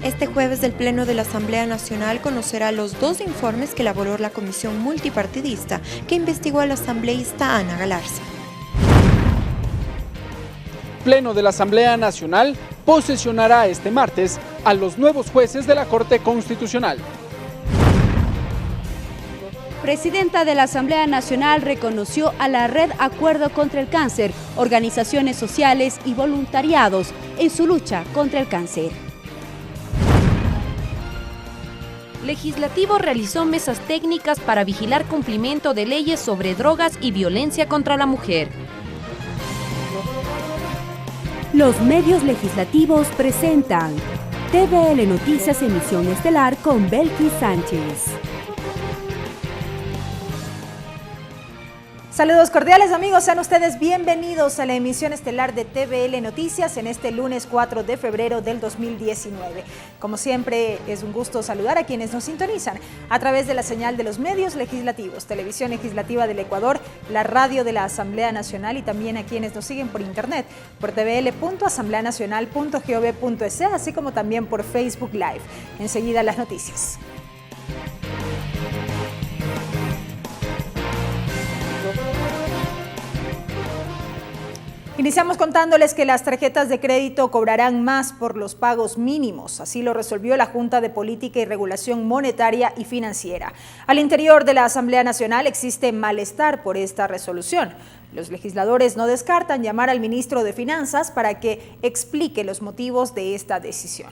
Este jueves el Pleno de la Asamblea Nacional conocerá los 2 informes que elaboró la Comisión Multipartidista que investigó a la asambleísta Ana Galarza. Pleno de la Asamblea Nacional posesionará este martes a los nuevos jueces de la Corte Constitucional. Presidenta de la Asamblea Nacional reconoció a la Red Acuerdo contra el Cáncer, organizaciones sociales y voluntariados en su lucha contra el cáncer. Legislativo realizó mesas técnicas para vigilar cumplimiento de leyes sobre drogas y violencia contra la mujer. Los medios legislativos presentan TVL Noticias Emisión Estelar con Belkis Sánchez. Saludos cordiales amigos, sean ustedes bienvenidos a la emisión estelar de TVL Noticias en este lunes 4 de febrero del 2019. Como siempre es un gusto saludar a quienes nos sintonizan a través de la señal de los medios legislativos, Televisión Legislativa del Ecuador, la radio de la Asamblea Nacional y también a quienes nos siguen por internet, por tvl.asambleanacional.gov.es, así como también por Facebook Live. Enseguida las noticias. Iniciamos contándoles que las tarjetas de crédito cobrarán más por los pagos mínimos. Así lo resolvió la Junta de Política y Regulación Monetaria y Financiera. Al interior de la Asamblea Nacional existe malestar por esta resolución. Los legisladores no descartan llamar al ministro de Finanzas para que explique los motivos de esta decisión.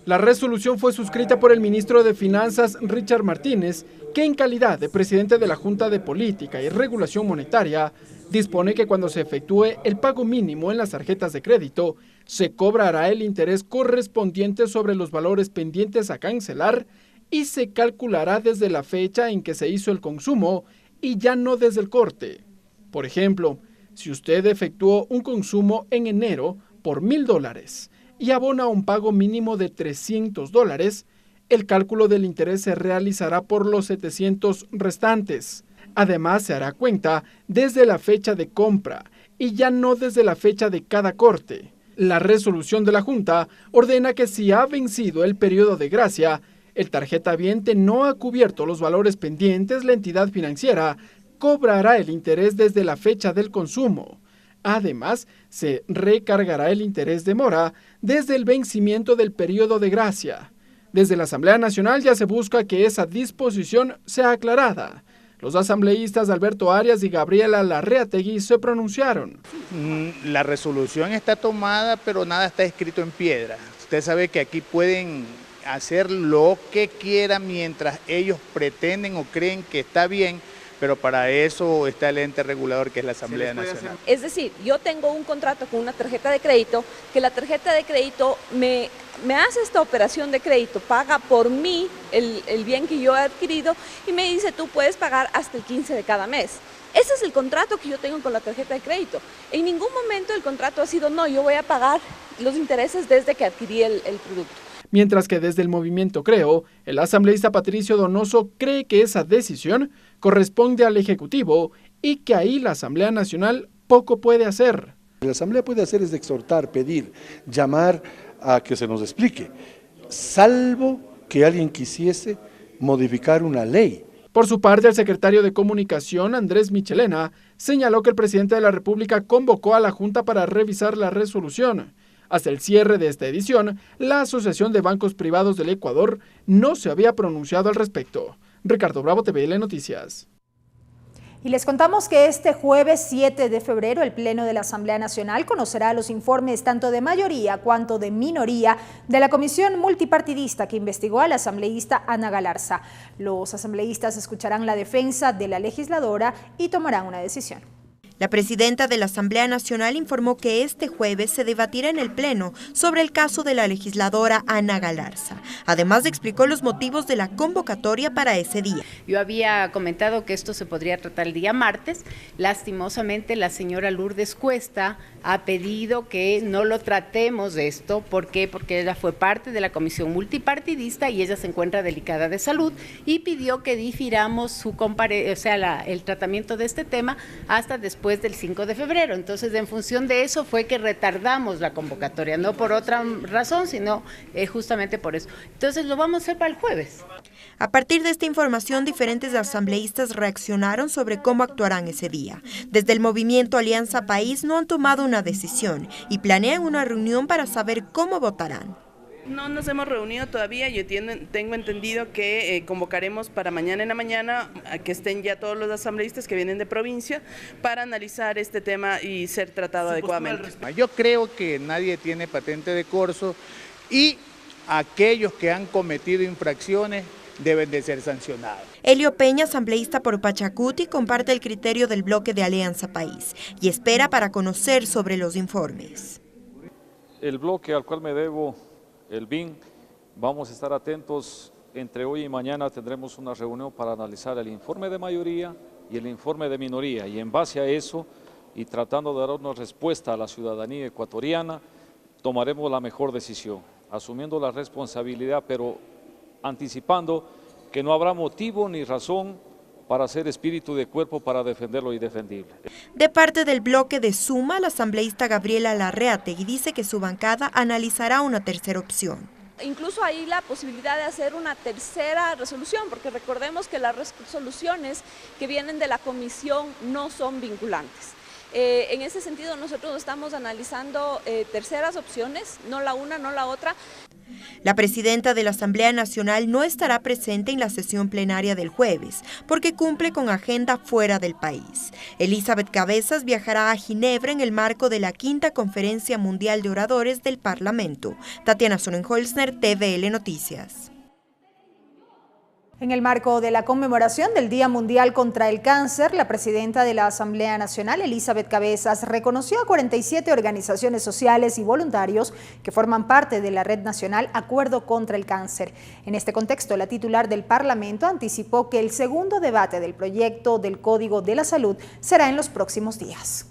La resolución fue suscrita por el ministro de Finanzas, Richard Martínez, que en calidad de presidente de la Junta de Política y Regulación Monetaria, dispone que cuando se efectúe el pago mínimo en las tarjetas de crédito, se cobrará el interés correspondiente sobre los valores pendientes a cancelar y se calculará desde la fecha en que se hizo el consumo y ya no desde el corte. Por ejemplo, si usted efectuó un consumo en enero por $1,000 y abona un pago mínimo de $300, el cálculo del interés se realizará por los 700 restantes. Además, se hará cuenta desde la fecha de compra y ya no desde la fecha de cada corte. La resolución de la Junta ordena que si ha vencido el periodo de gracia, el tarjetaviente no ha cubierto los valores pendientes, la entidad financiera cobrará el interés desde la fecha del consumo. Además, se recargará el interés de mora desde el vencimiento del periodo de gracia. Desde la Asamblea Nacional ya se busca que esa disposición sea aclarada. Los asambleístas Alberto Arias y Gabriela Larreategui se pronunciaron. La resolución está tomada, pero nada está escrito en piedra. Usted sabe que aquí pueden hacer lo que quieran mientras ellos pretenden o creen que está bien, pero para eso está el ente regulador que es la Asamblea Nacional. Es decir, yo tengo un contrato con una tarjeta de crédito, que la tarjeta de crédito me hace esta operación de crédito, paga por mí el bien que yo he adquirido y me dice tú puedes pagar hasta el 15 de cada mes. Ese es el contrato que yo tengo con la tarjeta de crédito. En ningún momento el contrato ha sido no, yo voy a pagar los intereses desde que adquirí el producto. Mientras que desde el movimiento Creo, el asambleísta Patricio Donoso cree que esa decisión corresponde al Ejecutivo y que ahí la Asamblea Nacional poco puede hacer. Lo que la Asamblea puede hacer es exhortar, pedir, llamar a que se nos explique, salvo que alguien quisiese modificar una ley. Por su parte, el secretario de Comunicación, Andrés Michelena, señaló que el presidente de la República convocó a la Junta para revisar la resolución. Hasta el cierre de esta edición, la Asociación de Bancos Privados del Ecuador no se había pronunciado al respecto. Ricardo Bravo, TVL Noticias. Y les contamos que este jueves 7 de febrero el Pleno de la Asamblea Nacional conocerá los informes tanto de mayoría cuanto de minoría de la Comisión Multipartidista que investigó a la asambleísta Ana Galarza. Los asambleístas escucharán la defensa de la legisladora y tomarán una decisión. La presidenta de la Asamblea Nacional informó que este jueves se debatirá en el Pleno sobre el caso de la legisladora Ana Galarza. Además, explicó los motivos de la convocatoria para ese día. Yo había comentado que esto se podría tratar el día martes. Lastimosamente, la señora Lourdes Cuesta ha pedido que no lo tratemos de esto. ¿Por qué? Porque ella fue parte de la Comisión Multipartidista y ella se encuentra delicada de salud y pidió que difiramos el tratamiento de este tema hasta después después del 5 de febrero. Entonces, en función de eso fue que retardamos la convocatoria, no por otra razón, sino justamente por eso. Entonces, lo vamos a hacer para el jueves. A partir de esta información, diferentes asambleístas reaccionaron sobre cómo actuarán ese día. Desde el movimiento Alianza País no han tomado una decisión y planean una reunión para saber cómo votarán. No nos hemos reunido todavía, yo tengo entendido que convocaremos para mañana en la mañana a que estén ya todos los asambleístas que vienen de provincia para analizar este tema y ser tratado adecuadamente. Yo creo que nadie tiene patente de corso y aquellos que han cometido infracciones deben de ser sancionados. Elio Peña, asambleísta por Pachacuti, comparte el criterio del bloque de Alianza País y espera para conocer sobre los informes. El bloque al cual me debo, el BIN, vamos a estar atentos. Entre hoy y mañana tendremos una reunión para analizar el informe de mayoría y el informe de minoría, y en base a eso, y tratando de dar una respuesta a la ciudadanía ecuatoriana, tomaremos la mejor decisión, asumiendo la responsabilidad, pero anticipando que no habrá motivo ni razón para hacer espíritu de cuerpo para defender lo indefendible. De parte del bloque de Suma, la asambleísta Gabriela Larreategui dice que su bancada analizará una tercera opción. Incluso hay la posibilidad de hacer una tercera resolución, porque recordemos que las resoluciones que vienen de la comisión no son vinculantes. En ese sentido, nosotros estamos analizando terceras opciones, no la una, no la otra. La presidenta de la Asamblea Nacional no estará presente en la sesión plenaria del jueves, porque cumple con agenda fuera del país. Elizabeth Cabezas viajará a Ginebra en el marco de la 5ª Conferencia Mundial de Oradores del Parlamento. Tatiana Sonnenholzner, TVL Noticias. En el marco de la conmemoración del Día Mundial contra el Cáncer, la presidenta de la Asamblea Nacional, Elizabeth Cabezas, reconoció a 47 organizaciones sociales y voluntarios que forman parte de la Red Nacional Acuerdo contra el Cáncer. En este contexto, la titular del Parlamento anticipó que el segundo debate del proyecto del Código de la Salud será en los próximos días.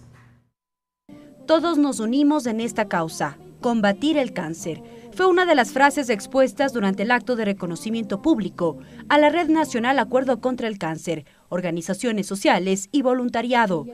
Todos nos unimos en esta causa, combatir el cáncer. Fue una de las frases expuestas durante el acto de reconocimiento público a la Red Nacional Acuerdo contra el Cáncer, organizaciones sociales y voluntariado.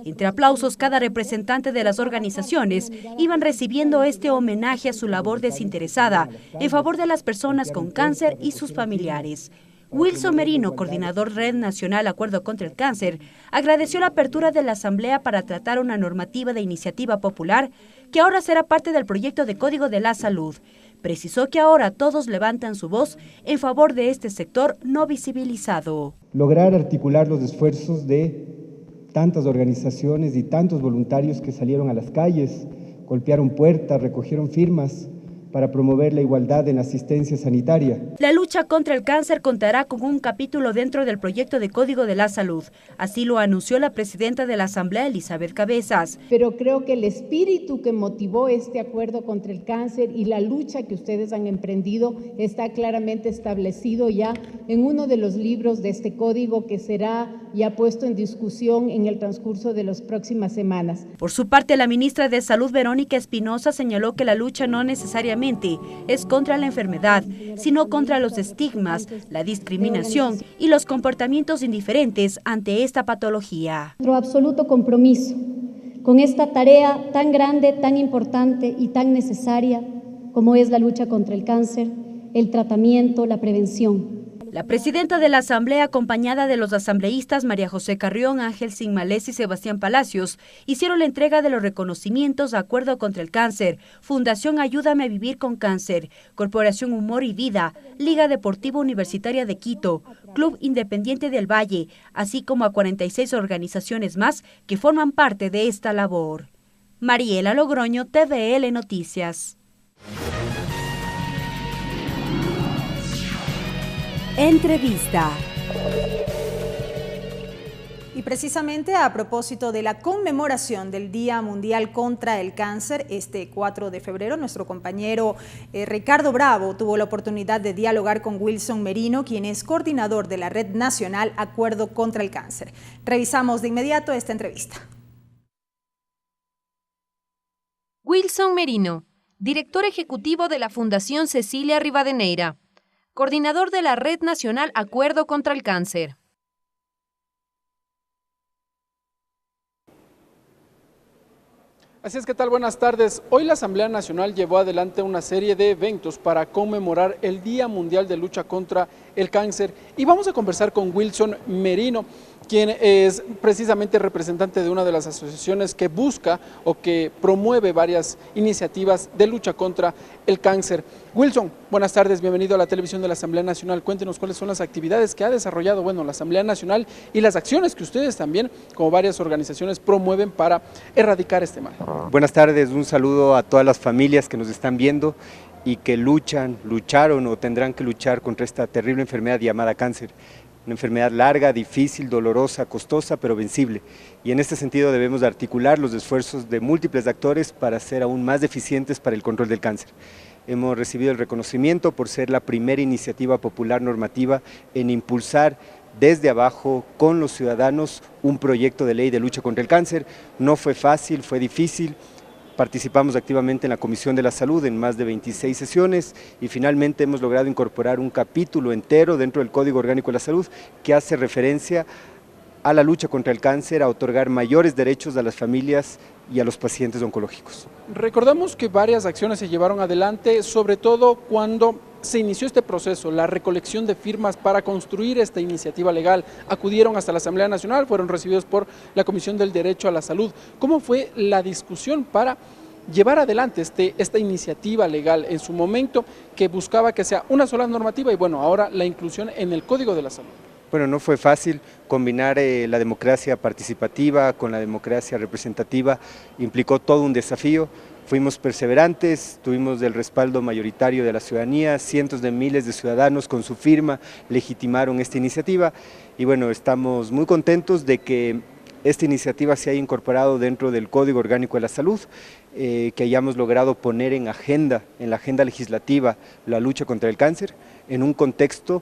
Entre aplausos, cada representante de las organizaciones iban recibiendo este homenaje a su labor desinteresada en favor de las personas con cáncer y sus familiares. Wilson Merino, coordinador Red Nacional Acuerdo contra el Cáncer, agradeció la apertura de la Asamblea para tratar una normativa de iniciativa popular que ahora será parte del proyecto de Código de la Salud. Precisó que ahora todos levantan su voz en favor de este sector no visibilizado. Lograr articular los esfuerzos de tantas organizaciones y tantos voluntarios que salieron a las calles, golpearon puertas, recogieron firmas para promover la igualdad en la asistencia sanitaria. La lucha contra el cáncer contará con un capítulo dentro del proyecto de Código de la Salud. Así lo anunció la presidenta de la Asamblea, Elizabeth Cabezas. Pero creo que el espíritu que motivó este acuerdo contra el cáncer y la lucha que ustedes han emprendido está claramente establecido ya en uno de los libros de este código que será ya puesto en discusión en el transcurso de las próximas semanas. Por su parte, la ministra de Salud, Verónica Espinosa, señaló que la lucha no necesariamente es contra la enfermedad, sino contra los estigmas, la discriminación y los comportamientos indiferentes ante esta patología. Nuestro absoluto compromiso con esta tarea tan grande, tan importante y tan necesaria como es la lucha contra el cáncer, el tratamiento, la prevención. La presidenta de la Asamblea, acompañada de los asambleístas María José Carrión, Ángel Sinmalés y Sebastián Palacios, hicieron la entrega de los reconocimientos a Acuerdo contra el Cáncer, Fundación Ayúdame a Vivir con Cáncer, Corporación Humor y Vida, Liga Deportiva Universitaria de Quito, Club Independiente del Valle, así como a 46 organizaciones más que forman parte de esta labor. Mariela Logroño, TVL Noticias. Entrevista. Y precisamente a propósito de la conmemoración del Día Mundial contra el Cáncer, este 4 de febrero, nuestro compañero Ricardo Bravo tuvo la oportunidad de dialogar con Wilson Merino, quien es coordinador de la Red Nacional Acuerdo contra el Cáncer. Revisamos de inmediato esta entrevista. Wilson Merino, director ejecutivo de la Fundación Cecilia Rivadeneira, coordinador de la Red Nacional Acuerdo contra el Cáncer. Así es, ¿qué tal? Buenas tardes. Hoy la Asamblea Nacional llevó adelante una serie de eventos para conmemorar el Día Mundial de Lucha contra el Cáncer y vamos a conversar con Wilson Merino, quien es precisamente representante de una de las asociaciones que busca o que promueve varias iniciativas de lucha contra el cáncer. Wilson, buenas tardes, bienvenido a la televisión de la Asamblea Nacional. Cuéntenos cuáles son las actividades que ha desarrollado la Asamblea Nacional y las acciones que ustedes también, como varias organizaciones, promueven para erradicar este mal. Buenas tardes, un saludo a todas las familias que nos están viendo y que lucharon o tendrán que luchar contra esta terrible enfermedad llamada cáncer. Una enfermedad larga, difícil, dolorosa, costosa, pero vencible. Y en este sentido debemos articular los esfuerzos de múltiples actores para ser aún más eficientes para el control del cáncer. Hemos recibido el reconocimiento por ser la primera iniciativa popular normativa en impulsar desde abajo con los ciudadanos un proyecto de ley de lucha contra el cáncer. No fue fácil, fue difícil. Participamos activamente en la Comisión de la Salud en más de 26 sesiones y finalmente hemos logrado incorporar un capítulo entero dentro del Código Orgánico de la Salud que hace referencia a la lucha contra el cáncer, a otorgar mayores derechos a las familias y a los pacientes oncológicos. Recordamos que varias acciones se llevaron adelante, sobre todo cuando se inició este proceso, la recolección de firmas para construir esta iniciativa legal. Acudieron hasta la Asamblea Nacional, fueron recibidos por la Comisión del Derecho a la Salud. ¿Cómo fue la discusión para llevar adelante esta iniciativa legal en su momento que buscaba que sea una sola normativa y ahora la inclusión en el Código de la Salud? Bueno, no fue fácil combinar la democracia participativa con la democracia representativa, implicó todo un desafío. Fuimos perseverantes, tuvimos el respaldo mayoritario de la ciudadanía, cientos de miles de ciudadanos con su firma legitimaron esta iniciativa y estamos muy contentos de que esta iniciativa se haya incorporado dentro del Código Orgánico de la Salud, que hayamos logrado poner en la agenda legislativa la lucha contra el cáncer, en un contexto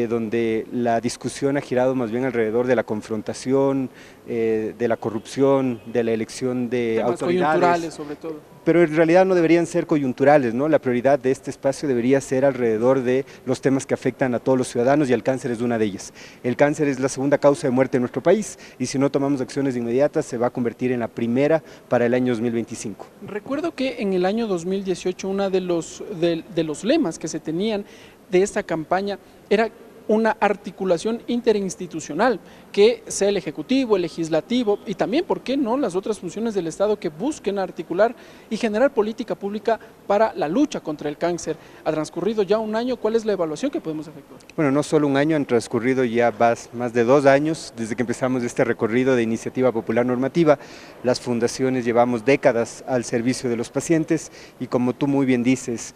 donde la discusión ha girado más bien alrededor de la confrontación, de la corrupción, de la elección de temas autoridades. Coyunturales sobre todo. Pero en realidad no deberían ser coyunturales, ¿no? La prioridad de este espacio debería ser alrededor de los temas que afectan a todos los ciudadanos y el cáncer es una de ellas. El cáncer es la segunda causa de muerte en nuestro país y si no tomamos acciones inmediatas se va a convertir en la primera para el año 2025. Recuerdo que en el año 2018 uno de los lemas que se tenían de esta campaña era una articulación interinstitucional, que sea el Ejecutivo, el Legislativo y también, ¿por qué no?, las otras funciones del Estado que busquen articular y generar política pública para la lucha contra el cáncer. Ha transcurrido ya un año, ¿cuál es la evaluación que podemos efectuar? Bueno, no solo un año, han transcurrido ya más de 2 años desde que empezamos este recorrido de iniciativa popular normativa. Las fundaciones llevamos décadas al servicio de los pacientes y como tú muy bien dices,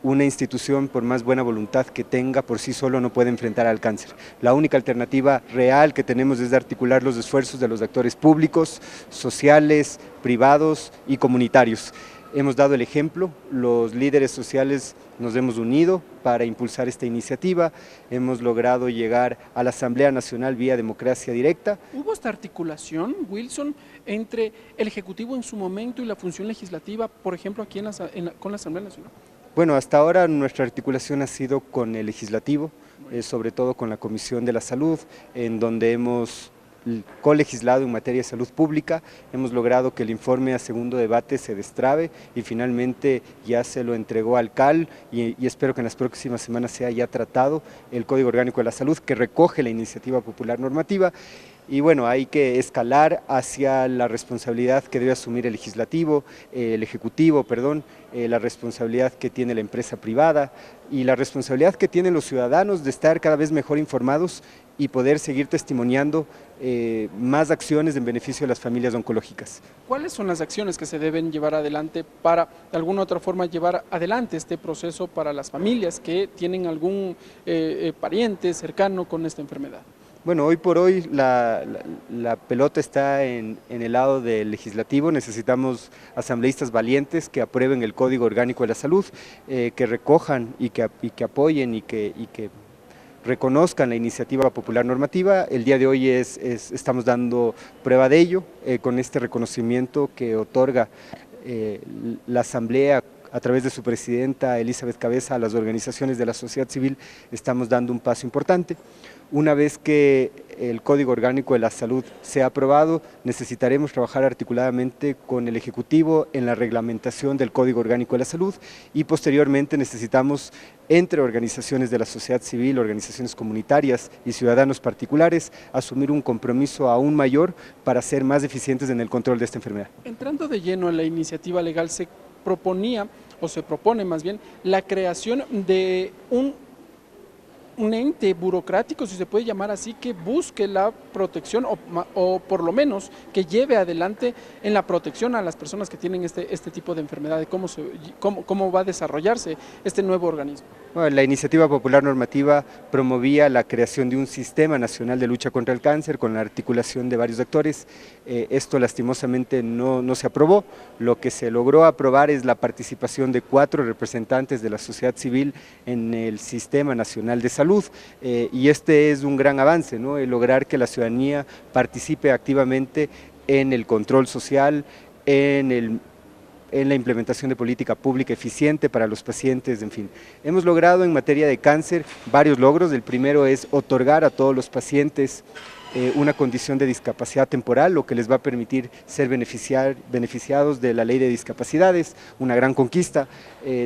una institución, por más buena voluntad que tenga, por sí solo no puede enfrentar al cáncer. La única alternativa real que tenemos es articular los esfuerzos de los actores públicos, sociales, privados y comunitarios. Hemos dado el ejemplo, los líderes sociales nos hemos unido para impulsar esta iniciativa, hemos logrado llegar a la Asamblea Nacional vía democracia directa. ¿Hubo esta articulación, Wilson, entre el Ejecutivo en su momento y la función legislativa, por ejemplo, aquí con la Asamblea Nacional? Bueno, hasta ahora nuestra articulación ha sido con el Legislativo, sobre todo con la Comisión de la Salud, en donde hemos colegislado en materia de salud pública, hemos logrado que el informe a segundo debate se destrabe y finalmente ya se lo entregó al CAL y espero que en las próximas semanas sea ya tratado el Código Orgánico de la Salud que recoge la iniciativa popular normativa. Y hay que escalar hacia la responsabilidad que debe asumir el Ejecutivo, la responsabilidad que tiene la empresa privada y la responsabilidad que tienen los ciudadanos de estar cada vez mejor informados y poder seguir testimoniando más acciones en beneficio de las familias oncológicas. ¿Cuáles son las acciones que se deben llevar adelante para, de alguna u otra forma, llevar adelante este proceso para las familias que tienen algún pariente cercano con esta enfermedad? Bueno, hoy por hoy la pelota está en el lado del legislativo, necesitamos asambleístas valientes que aprueben el Código Orgánico de la Salud, que recojan y que apoyen y que reconozcan la iniciativa popular normativa. El día de hoy estamos dando prueba de ello con este reconocimiento que otorga la Asamblea a través de su presidenta Elizabeth Cabeza, a las organizaciones de la sociedad civil, estamos dando un paso importante. Una vez que el Código Orgánico de la Salud sea aprobado, necesitaremos trabajar articuladamente con el Ejecutivo en la reglamentación del Código Orgánico de la Salud y posteriormente necesitamos, entre organizaciones de la sociedad civil, organizaciones comunitarias y ciudadanos particulares, asumir un compromiso aún mayor para ser más eficientes en el control de esta enfermedad. Entrando de lleno en la iniciativa legal, se proponía, o se propone más bien, la creación de un ente burocrático, si se puede llamar así, que busque la protección o por lo menos que lleve adelante en la protección a las personas que tienen este tipo de enfermedades. ¿Cómo va a desarrollarse este nuevo organismo? Bueno, la Iniciativa Popular Normativa promovía la creación de un sistema nacional de lucha contra el cáncer con la articulación de varios actores. Esto lastimosamente no se aprobó. Lo que se logró aprobar es la participación de 4 representantes de la sociedad civil en el Sistema Nacional de Salud, y este es un gran avance, ¿no? El lograr que la ciudadanía participe activamente en el control social, en la implementación de política pública eficiente para los pacientes, en fin. Hemos logrado en materia de cáncer varios logros. El primero es otorgar a todos los pacientes una condición de discapacidad temporal, lo que les va a permitir ser beneficiados de la ley de discapacidades, una gran conquista.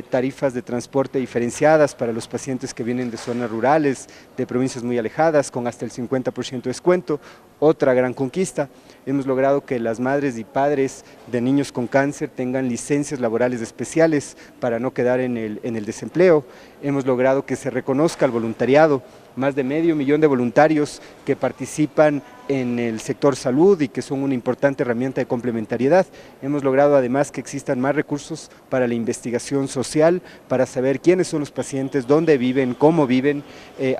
Tarifas de transporte diferenciadas para los pacientes que vienen de zonas rurales, de provincias muy alejadas, con hasta el 50% de descuento, otra gran conquista. Hemos logrado que las madres y padres de niños con cáncer tengan licencias laborales especiales para no quedar en el desempleo. Hemos logrado que se reconozca el voluntariado, más de 500,000 de voluntarios que participan en el sector salud y que son una importante herramienta de complementariedad. Hemos logrado además que existan más recursos para la investigación social, para saber quiénes son los pacientes, dónde viven, cómo viven,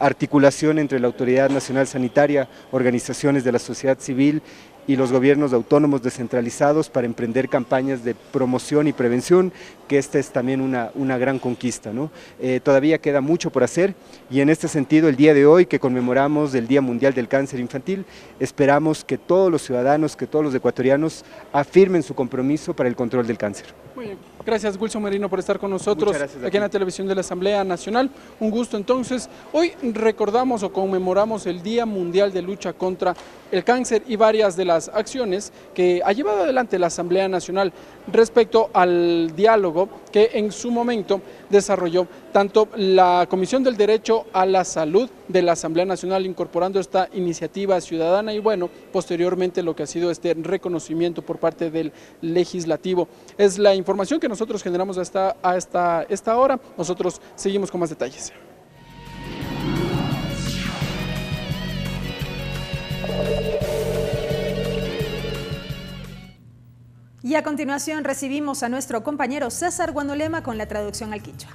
articulación entre la Autoridad Nacional Sanitaria, organizaciones de la sociedad civil y los gobiernos autónomos descentralizados para emprender campañas de promoción y prevención, que esta es también una gran conquista, ¿no? Todavía queda mucho por hacer y en este sentido el día de hoy que conmemoramos el Día Mundial del Cáncer Infantil, esperamos que todos los ciudadanos, que todos los ecuatorianos afirmen su compromiso para el control del cáncer. Muy bien. Gracias, Wilson Merino, por estar con nosotros aquí en la televisión de la Asamblea Nacional. Un gusto entonces. Hoy recordamos o conmemoramos el Día Mundial de Lucha contra el Cáncer y varias de las acciones que ha llevado adelante la Asamblea Nacional respecto al diálogo que en su momento desarrolló tanto la Comisión del Derecho a la Salud de la Asamblea Nacional, incorporando esta iniciativa ciudadana y bueno, posteriormente lo que ha sido este reconocimiento por parte del Legislativo. Es la información que nosotros generamos hasta esta hora. Nosotros seguimos con más detalles. Y a continuación recibimos a nuestro compañero César Guanolema con la traducción al quichua.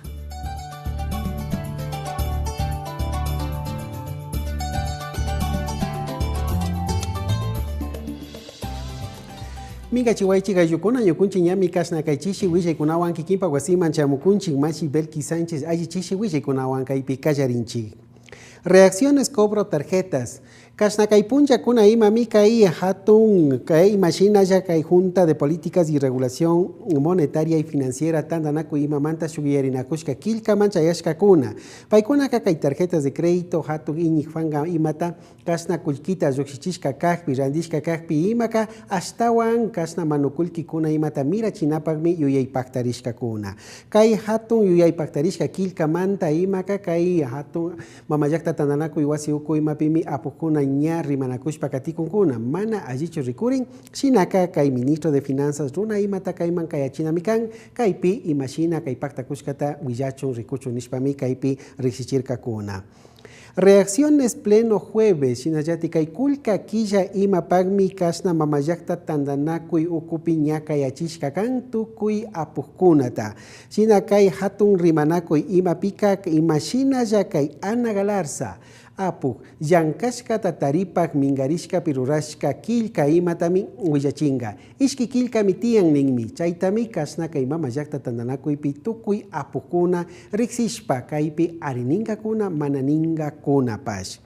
Miga chihuaychi gayukuna yukunchi ñami kasna kay chishi wishay kunawan kikinpa wasiman chamukunchik Machi Belki Sánchez alli chishi wishay kunawan kaypi kallarinchik. Reacciones cobro tarjetas. Kasna kay puncha kuna ima mi kay hatun kay imagina ya kay Junta de Políticas y Regulación Monetaria y Financiera tandanaku ima manta shugiyarinakushka kilka mancha yashka kuna. Paykuna ka kay tarjetas de crédito hatun iñik fanga imata kasna kulkita yoxichishka kajpi randishka kajpi imaka ashtawan kasna manukulki kuna imata mira chinapagmi yuyaypaktarishka kuna. Kay hatun yuyaypaktarishka kilka manta imaka kay hatun mamayakta tandanaku iwasi uku imapimi apukuna ñarri manakushpa katikunkuna mana allichu rikurin shinaka kay ministro de Finanzas runa imata kayman kayachinamikan kaypi imashina kay paktakushkata willachun rikuchun nishpami kaypi riksichirkakuna. Reacciones pleno jueves, shinallati kay kulka killa ima pagmi kasna mamayakta tandanakuy ukupi ñakayachishka kan tukuy apujkunata. Shina kay hatun rimanakuy ima pika imashina kay Ana Galarza. Apu, llankashkata taripak mingarishka pirurashka kilka imatami willachinga. Ishki kilka mitian ningmi, chaytami kasna kay mamayakta tandanakuypi tukuy apukuna riksishpa kaypi arininga kuna mananinga kuna pash.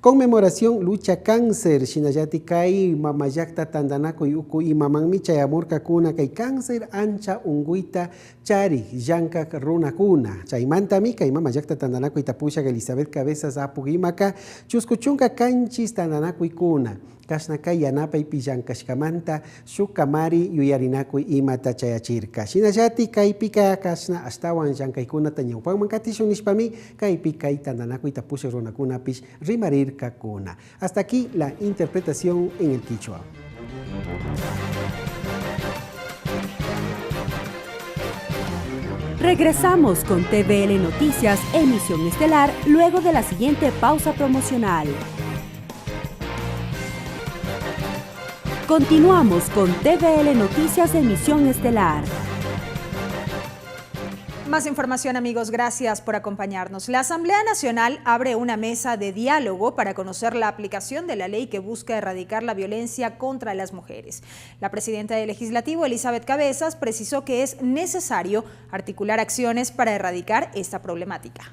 Conmemoración lucha cáncer. Shinayati kai mamayakta tandanaco yuku y mamangmicha amorca cuna kai cáncer ancha unguita chari yanka runa cuna. Chaimanta mica y mamayakta tandanaco y tapucha Elizabeth Cabezas apugimaka chuscuchunca canchis tandanaco y cuna. Kashnaka yanapa y pillankashkamanta shukamari yuyarinaku y mata chayachirka. Shinayati kai pika kashna astawan yankaikuna tañaupan mankatishun nishpami kai pika y tandanaku y tapusha runakuna pish rimarirka kuna. Hasta aquí la interpretación en el quichua. Regresamos con TVL Noticias, emisión estelar, luego de la siguiente pausa promocional. Continuamos con TVL Noticias, emisión estelar. Más información, amigos, gracias por acompañarnos. La Asamblea Nacional abre una mesa de diálogo para conocer la aplicación de la ley que busca erradicar la violencia contra las mujeres. La presidenta del Legislativo, Elizabeth Cabezas, precisó que es necesario articular acciones para erradicar esta problemática.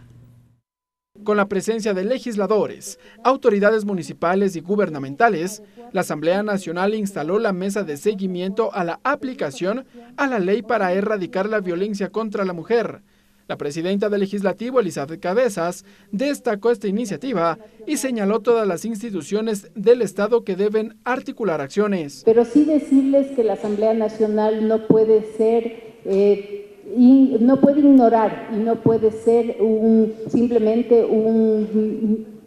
Con la presencia de legisladores, autoridades municipales y gubernamentales, la Asamblea Nacional instaló la mesa de seguimiento a la aplicación a la ley para erradicar la violencia contra la mujer. La presidenta del Legislativo, Elizabeth Cabezas, destacó esta iniciativa y señaló todas las instituciones del Estado que deben articular acciones. Pero sí decirles que la Asamblea Nacional no puede ser no puede ignorar y no puede ser simplemente un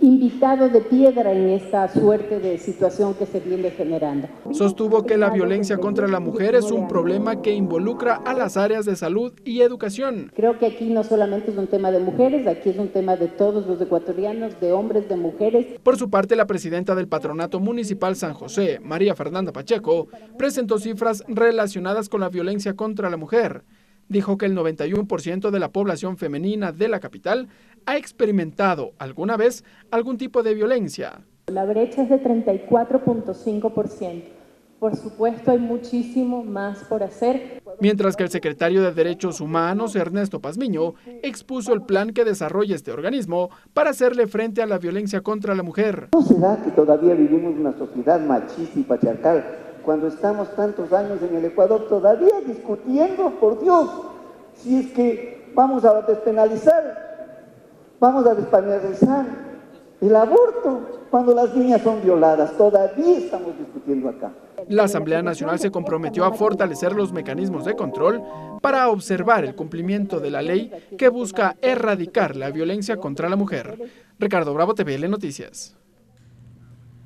invitado de piedra en esta suerte de situación que se viene generando. Sostuvo que la violencia contra la mujer es un problema que involucra a las áreas de salud y educación. Creo que aquí no solamente es un tema de mujeres, aquí es un tema de todos los ecuatorianos, de hombres, de mujeres. Por su parte, la presidenta del Patronato Municipal San José, María Fernanda Pacheco, presentó cifras relacionadas con la violencia contra la mujer. Dijo que el 91% de la población femenina de la capital ha experimentado alguna vez algún tipo de violencia. La brecha es de 34.5%. Por supuesto, hay muchísimo más por hacer. Mientras que el secretario de Derechos Humanos, Ernesto Pazmiño, expuso el plan que desarrolla este organismo para hacerle frente a la violencia contra la mujer. ¿No será que todavía vivimos una sociedad machista y patriarcal cuando estamos tantos años en el Ecuador todavía discutiendo, por Dios, si es que vamos a despenalizar, vamos a despenalizar el aborto cuando las niñas son violadas? Todavía estamos discutiendo acá. La Asamblea Nacional se comprometió a fortalecer los mecanismos de control para observar el cumplimiento de la ley que busca erradicar la violencia contra la mujer. Ricardo Bravo, TVL Noticias.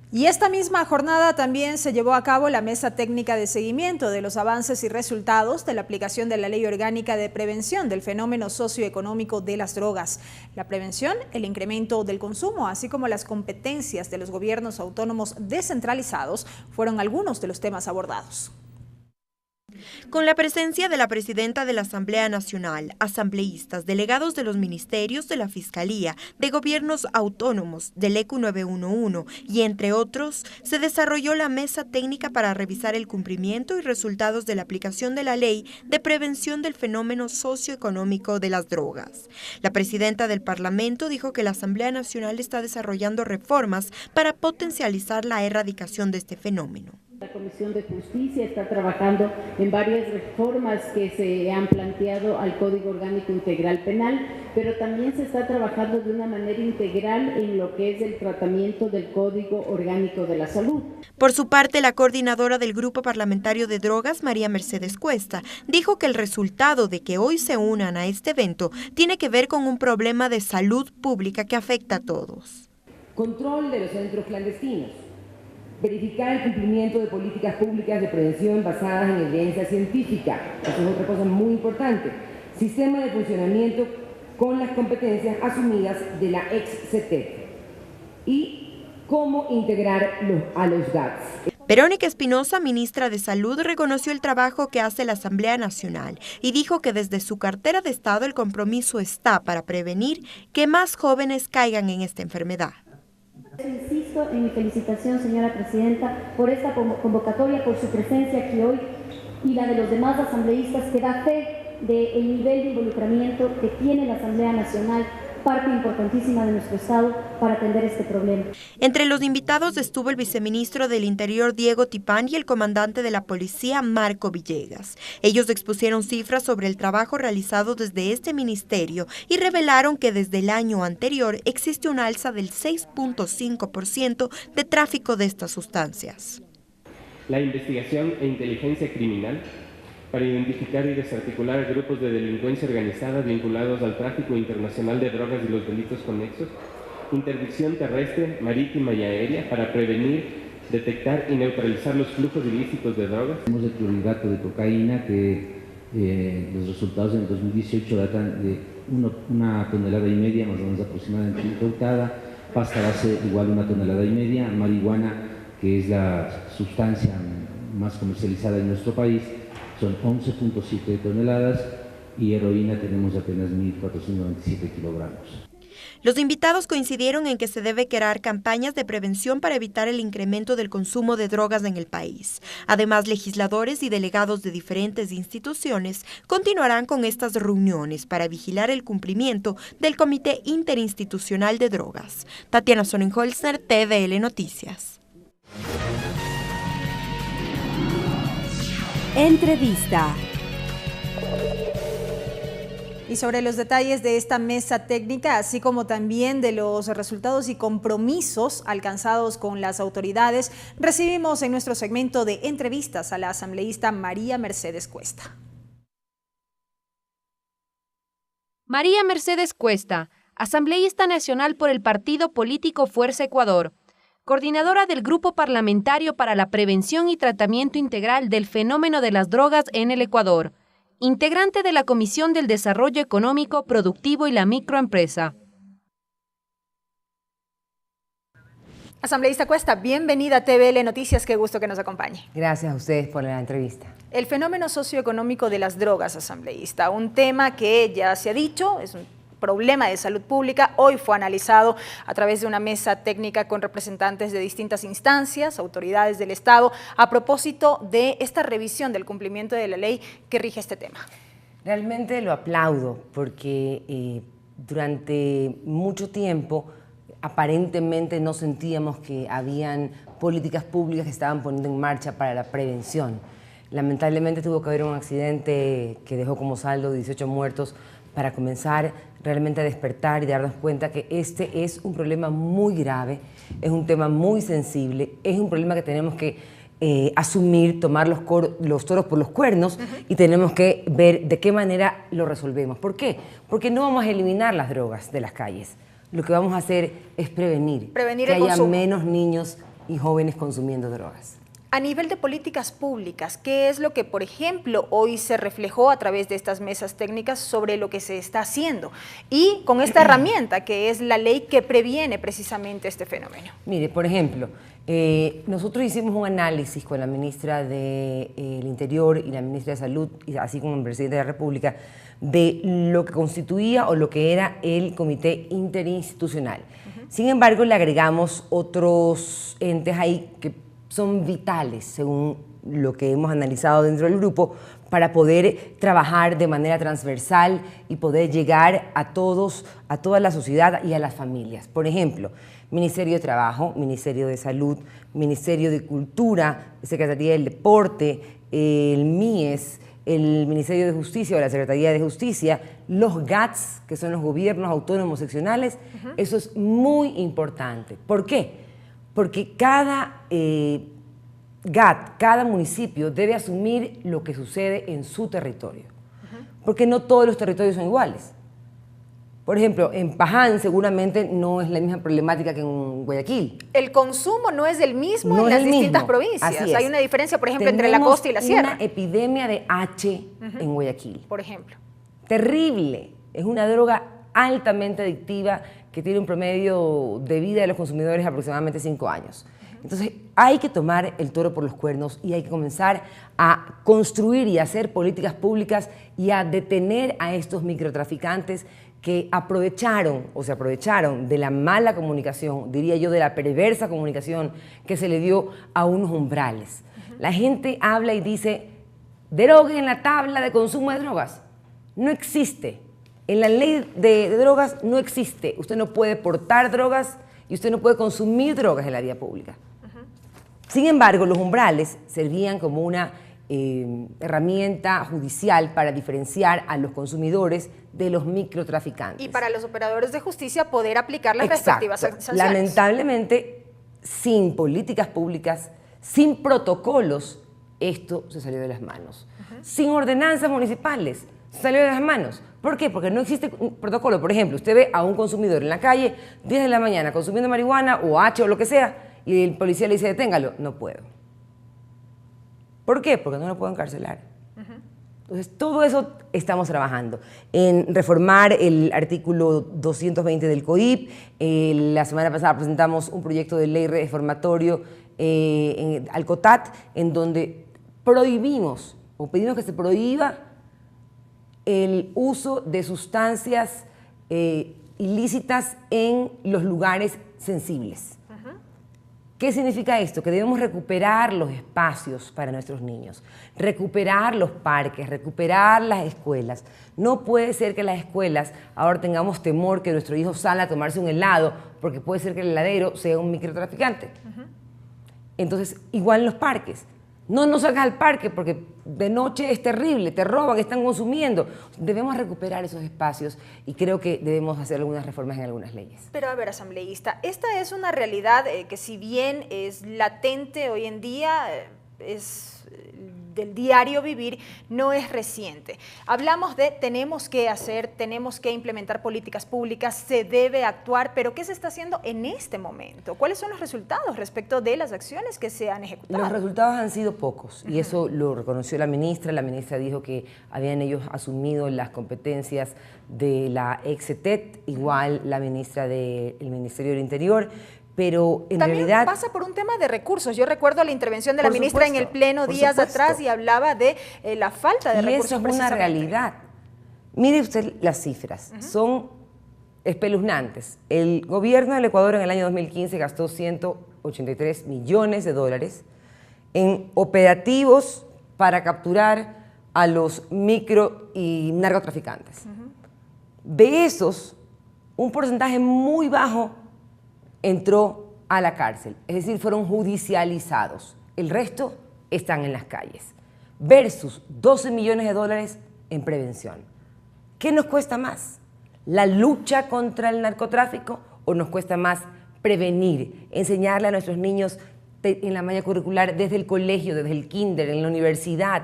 Y esta misma jornada también se llevó a cabo la mesa técnica de seguimiento de los avances y resultados de la aplicación de la Ley Orgánica de Prevención del Fenómeno Socioeconómico de las Drogas. La prevención, el incremento del consumo, así como las competencias de los gobiernos autónomos descentralizados fueron algunos de los temas abordados. Con la presencia de la presidenta de la Asamblea Nacional, asambleístas, delegados de los ministerios, de la Fiscalía, de gobiernos autónomos, del ECU 911 y entre otros, se desarrolló la mesa técnica para revisar el cumplimiento y resultados de la aplicación de la Ley de Prevención del Fenómeno Socioeconómico de las Drogas. La presidenta del Parlamento dijo que la Asamblea Nacional está desarrollando reformas para potencializar la erradicación de este fenómeno. La Comisión de Justicia está trabajando en varias reformas que se han planteado al Código Orgánico Integral Penal, pero también se está trabajando de una manera integral en lo que es el tratamiento del Código Orgánico de la Salud. Por su parte, la coordinadora del Grupo Parlamentario de Drogas, María Mercedes Cuesta, dijo que el resultado de que hoy se unan a este evento tiene que ver con un problema de salud pública que afecta a todos. Control de los centros clandestinos. Verificar el cumplimiento de políticas públicas de prevención basadas en evidencia científica. Esa es otra cosa muy importante. Sistema de funcionamiento con las competencias asumidas de la ex-CETEP. Y cómo integrar a los GATS. Verónica Espinosa, ministra de Salud, reconoció el trabajo que hace la Asamblea Nacional y dijo que desde su cartera de Estado el compromiso está para prevenir que más jóvenes caigan en esta enfermedad. Insisto en mi felicitación, señora presidenta, por esta convocatoria, por su presencia aquí hoy y la de los demás asambleístas que da fe del nivel de involucramiento que tiene la Asamblea Nacional parte importantísima de nuestro Estado para atender este problema. Entre los invitados estuvo el viceministro del Interior Diego Tipán y el comandante de la policía Marco Villegas. Ellos expusieron cifras sobre el trabajo realizado desde este ministerio y revelaron que desde el año anterior existe un alza del 6.5% de tráfico de estas sustancias. La investigación e inteligencia criminal para identificar y desarticular grupos de delincuencia organizada vinculados al tráfico internacional de drogas y los delitos conexos, interdicción terrestre, marítima y aérea para prevenir, detectar y neutralizar los flujos ilícitos de drogas. Tenemos el clorhidrato de cocaína que los resultados en 2018 datan de 1,5 toneladas más o menos aproximadamente incautada, pasta base igual 1,5 toneladas, marihuana, que es la sustancia más comercializada en nuestro país, son 11.7 toneladas y heroína tenemos apenas 1.497 kilogramos. Los invitados coincidieron en que se debe crear campañas de prevención para evitar el incremento del consumo de drogas en el país. Además, legisladores y delegados de diferentes instituciones continuarán con estas reuniones para vigilar el cumplimiento del Comité Interinstitucional de Drogas. Tatiana Sonnenholzner, TVL Noticias. Entrevista. Y sobre los detalles de esta mesa técnica, así como también de los resultados y compromisos alcanzados con las autoridades, recibimos en nuestro segmento de entrevistas a la asambleísta María Mercedes Cuesta. María Mercedes Cuesta, asambleísta nacional por el partido político Fuerza Ecuador, coordinadora del Grupo Parlamentario para la Prevención y Tratamiento Integral del Fenómeno de las Drogas en el Ecuador, integrante de la Comisión del Desarrollo Económico, Productivo y la Microempresa. Asambleísta Cuesta, bienvenida a TVL Noticias, qué gusto que nos acompañe. Gracias a ustedes por la entrevista. El fenómeno socioeconómico de las drogas, asambleísta, un tema que ya se ha dicho, es un problema de salud pública, hoy fue analizado a través de una mesa técnica con representantes de distintas instancias, autoridades del Estado, a propósito de esta revisión del cumplimiento de la ley que rige este tema. Realmente lo aplaudo porque durante mucho tiempo aparentemente no sentíamos que habían políticas públicas que estaban poniendo en marcha para la prevención. Lamentablemente tuvo que haber un accidente que dejó como saldo 18 muertos para comenzar realmente a despertar y darnos cuenta que este es un problema muy grave, es un tema muy sensible, es un problema que tenemos que asumir, tomar los toros por los cuernos y tenemos que ver de qué manera lo resolvemos. ¿Por qué? Porque no vamos a eliminar las drogas de las calles. Lo que vamos a hacer es prevenir que haya menos niños y jóvenes consumiendo drogas. A nivel de políticas públicas, ¿qué es lo que, por ejemplo, hoy se reflejó a través de estas mesas técnicas sobre lo que se está haciendo? Y con esta herramienta que es la ley que previene precisamente este fenómeno. Mire, por ejemplo, nosotros hicimos un análisis con la ministra del Interior y la ministra de Salud, así como el presidente de la República, de lo que constituía o lo que era el Comité Interinstitucional. Sin embargo, le agregamos otros entes ahí que son vitales, según lo que hemos analizado dentro del grupo, para poder trabajar de manera transversal y poder llegar a todos, a toda la sociedad y a las familias. Por ejemplo, Ministerio de Trabajo, Ministerio de Salud, Ministerio de Cultura, Secretaría del Deporte, el MIES, el Ministerio de Justicia o la Secretaría de Justicia, los GATS, que son los gobiernos autónomos seccionales, eso es muy importante. ¿Por qué? Porque cada GAT, cada municipio debe asumir lo que sucede en su territorio, porque no todos los territorios son iguales. Por ejemplo, en Paján seguramente no es la misma problemática que en Guayaquil. El consumo no es el mismo en las distintas provincias. Hay una diferencia, por ejemplo, entre la costa y la sierra. Una epidemia de H en Guayaquil. Por ejemplo. Terrible. Es una droga altamente adictiva que tiene un promedio de vida de los consumidores de aproximadamente 5 años. Entonces hay que tomar el toro por los cuernos y hay que comenzar a construir y hacer políticas públicas y a detener a estos microtraficantes que aprovecharon o se aprovecharon de la mala comunicación, diría yo, de la perversa comunicación que se le dio a unos umbrales. La gente habla y dice, deroguen la tabla de consumo de drogas. No existe. En la ley de drogas no existe. Usted no puede portar drogas y usted no puede consumir drogas en la vía pública. Sin embargo, los umbrales servían como una herramienta judicial para diferenciar a los consumidores de los microtraficantes. Y para los operadores de justicia poder aplicar las respectivas sanciones. Lamentablemente, sin políticas públicas, sin protocolos, esto se salió de las manos. Sin ordenanzas municipales, se salió de las manos. ¿Por qué? Porque no existe un protocolo. Por ejemplo, usted ve a un consumidor en la calle, 10 de la mañana, consumiendo marihuana o H o lo que sea, y el policía le dice, deténgalo. No puedo. ¿Por qué? Porque no lo puedo encarcelar. Entonces, todo eso estamos trabajando. En reformar el artículo 220 del COIP. La semana pasada presentamos un proyecto de ley reformatorio al COTAT, en donde prohibimos, o pedimos que se prohíba el uso de sustancias ilícitas en los lugares sensibles. ¿Qué significa esto? Que debemos recuperar los espacios para nuestros niños, recuperar los parques, recuperar las escuelas. No puede ser que en las escuelas ahora tengamos temor que nuestro hijo salga a tomarse un helado, porque puede ser que el heladero sea un microtraficante. Entonces, igual en los parques. No salgas al parque porque de noche es terrible, te roban, están consumiendo. Debemos recuperar esos espacios y creo que debemos hacer algunas reformas en algunas leyes. Pero a ver, asambleísta, esta es una realidad que si bien es latente hoy en día, es del diario vivir, no es reciente. Hablamos de tenemos que hacer, tenemos que implementar políticas públicas, se debe actuar, pero ¿qué se está haciendo en este momento? ¿Cuáles son los resultados respecto de las acciones que se han ejecutado? Los resultados han sido pocos y eso lo reconoció la ministra dijo que habían ellos asumido las competencias de la EXETET, igual la ministra del Ministerio del Interior, pero en también realidad pasa por un tema de recursos. Yo recuerdo la intervención de la ministra en el Pleno días atrás y hablaba de la falta de recursos. Y eso es una realidad. Mire usted las cifras, son espeluznantes. El gobierno del Ecuador en el año 2015 gastó 183 millones de dólares en operativos para capturar a los micro y narcotraficantes. De esos, un porcentaje muy bajo entró a la cárcel, es decir, fueron judicializados. El resto están en las calles. Versus 12 millones de dólares en prevención. ¿Qué nos cuesta más? ¿La lucha contra el narcotráfico o nos cuesta más prevenir, enseñarle a nuestros niños en la malla curricular desde el colegio, desde el kinder, en la universidad,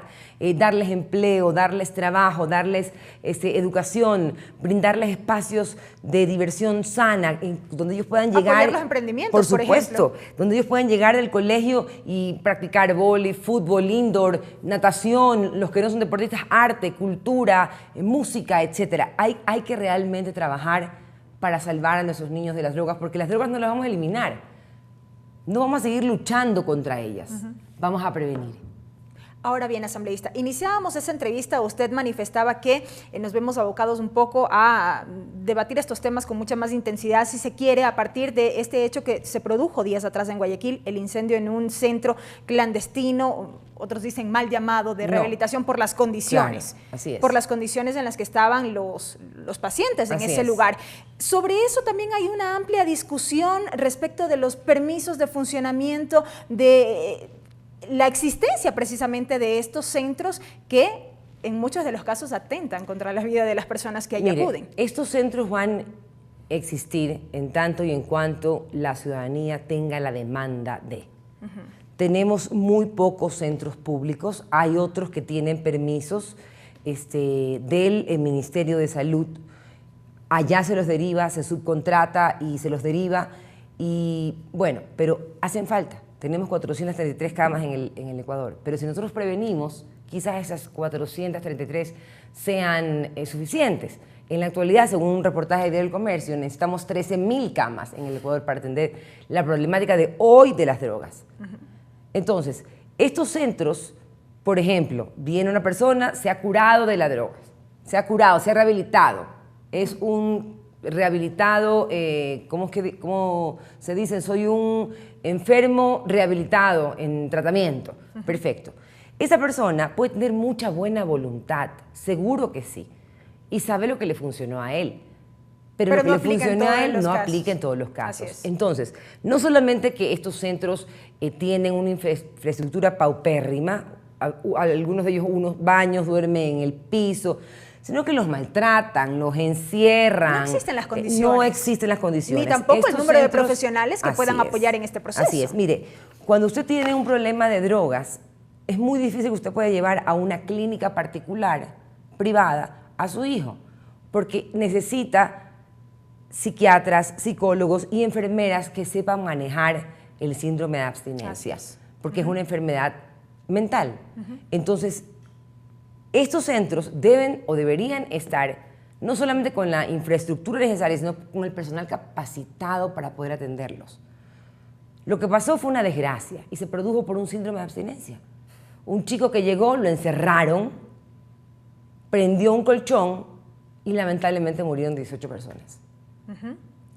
darles empleo, darles trabajo, darles educación, brindarles espacios de diversión sana, donde ellos puedan llegar... Apoyar los emprendimientos, por supuesto, donde ellos puedan llegar del colegio y practicar vóley, fútbol, indoor, natación, los que no son deportistas, arte, cultura, música, etc. Hay que realmente trabajar para salvar a nuestros niños de las drogas, porque las drogas no las vamos a eliminar. No vamos a seguir luchando contra ellas, vamos a prevenir. Ahora bien, asambleísta, iniciábamos esa entrevista, usted manifestaba que nos vemos abocados un poco a debatir estos temas con mucha más intensidad, si se quiere, a partir de este hecho que se produjo días atrás en Guayaquil, el incendio en un centro clandestino, otros dicen mal llamado, de rehabilitación por las condiciones. Claro, así es. Por las condiciones en las que estaban los pacientes en ese lugar. Sobre eso también hay una amplia discusión respecto de los permisos de funcionamiento, de la existencia precisamente de estos centros que en muchos de los casos atentan contra la vida de las personas que allí acuden. Estos centros van a existir en tanto y en cuanto la ciudadanía tenga la demanda de. Tenemos muy pocos centros públicos, hay otros que tienen permisos del Ministerio de Salud, allá se los deriva, se subcontrata y se los deriva, y bueno, pero hacen falta. Tenemos 433 camas en el Ecuador, pero si nosotros prevenimos, quizás esas 433 sean suficientes. En la actualidad, según un reportaje del Comercio, necesitamos 13.000 camas en el Ecuador para atender la problemática de hoy de las drogas. Entonces, estos centros, por ejemplo, viene una persona, se ha curado de las drogas, se ha curado, se ha rehabilitado, es un rehabilitado, ¿cómo se dice? Soy un enfermo rehabilitado en tratamiento. Perfecto. Esa persona puede tener mucha buena voluntad, seguro que sí. y sabe lo que le funcionó a él. Pero lo que le funcionó a él no aplica en todos los casos. Entonces, no solamente que estos centros tienen una infraestructura paupérrima, algunos de ellos unos baños, duermen en el piso, sino que los maltratan, los encierran. No existen las condiciones. No existen las condiciones. Ni tampoco el número de profesionales que puedan apoyar en este proceso. Así es. Mire, cuando usted tiene un problema de drogas, es muy difícil que usted pueda llevar a una clínica particular, privada, a su hijo, porque necesita psiquiatras, psicólogos y enfermeras que sepan manejar el síndrome de abstinencia, porque es una enfermedad mental. Entonces, estos centros deben o deberían estar no solamente con la infraestructura necesaria, sino con el personal capacitado para poder atenderlos. Lo que pasó fue una desgracia y se produjo por un síndrome de abstinencia. Un chico que llegó, lo encerraron, prendió un colchón y lamentablemente murieron 18 personas.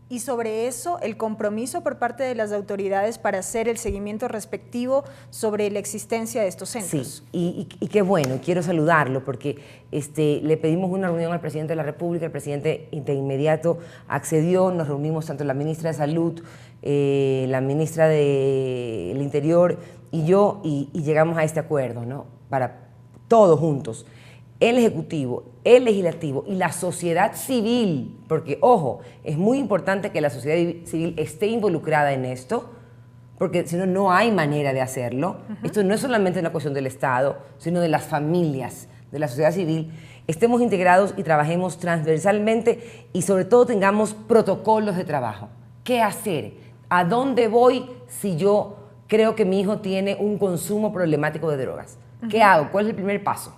Y sobre eso, el compromiso por parte de las autoridades para hacer el seguimiento respectivo sobre la existencia de estos centros. Sí, y qué bueno, quiero saludarlo porque le pedimos una reunión al presidente de la República, el presidente de inmediato accedió, nos reunimos tanto la ministra de Salud, la ministra del Interior y yo, y llegamos a este acuerdo, ¿no? Para todos juntos. El Ejecutivo, el Legislativo y la sociedad civil, porque, ojo, es muy importante que la sociedad civil esté involucrada en esto, porque si no, no hay manera de hacerlo. Esto no es solamente una cuestión del Estado, sino de las familias, de la sociedad civil. Estemos integrados y trabajemos transversalmente y sobre todo tengamos protocolos de trabajo. ¿Qué hacer? ¿A dónde voy si yo creo que mi hijo tiene un consumo problemático de drogas? ¿Qué hago? ¿Cuál es el primer paso?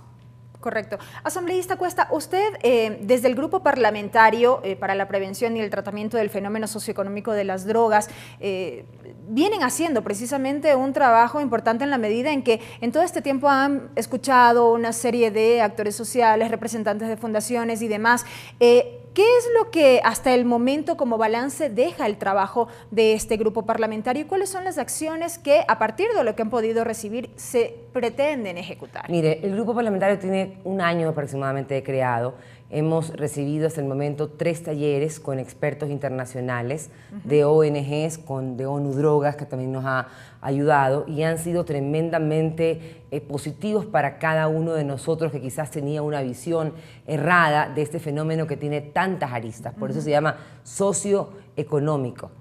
Correcto. Asambleísta Cuesta, usted desde el Grupo Parlamentario para la Prevención y el Tratamiento del Fenómeno Socioeconómico de las Drogas vienen haciendo precisamente un trabajo importante en la medida en que en todo este tiempo han escuchado una serie de actores sociales, representantes de fundaciones y demás. ¿Qué es lo que hasta el momento como balance deja el trabajo de este grupo parlamentario y cuáles son las acciones que a partir de lo que han podido recibir se pretenden ejecutar? Mire, el grupo parlamentario tiene un año aproximadamente de creado. Hemos recibido hasta el momento 3 talleres con expertos internacionales de ONGs, de ONU Drogas, que también nos ha ayudado y han sido tremendamente positivos para cada uno de nosotros que quizás tenía una visión errada de este fenómeno que tiene tantas aristas. Por eso se llama socioeconómico,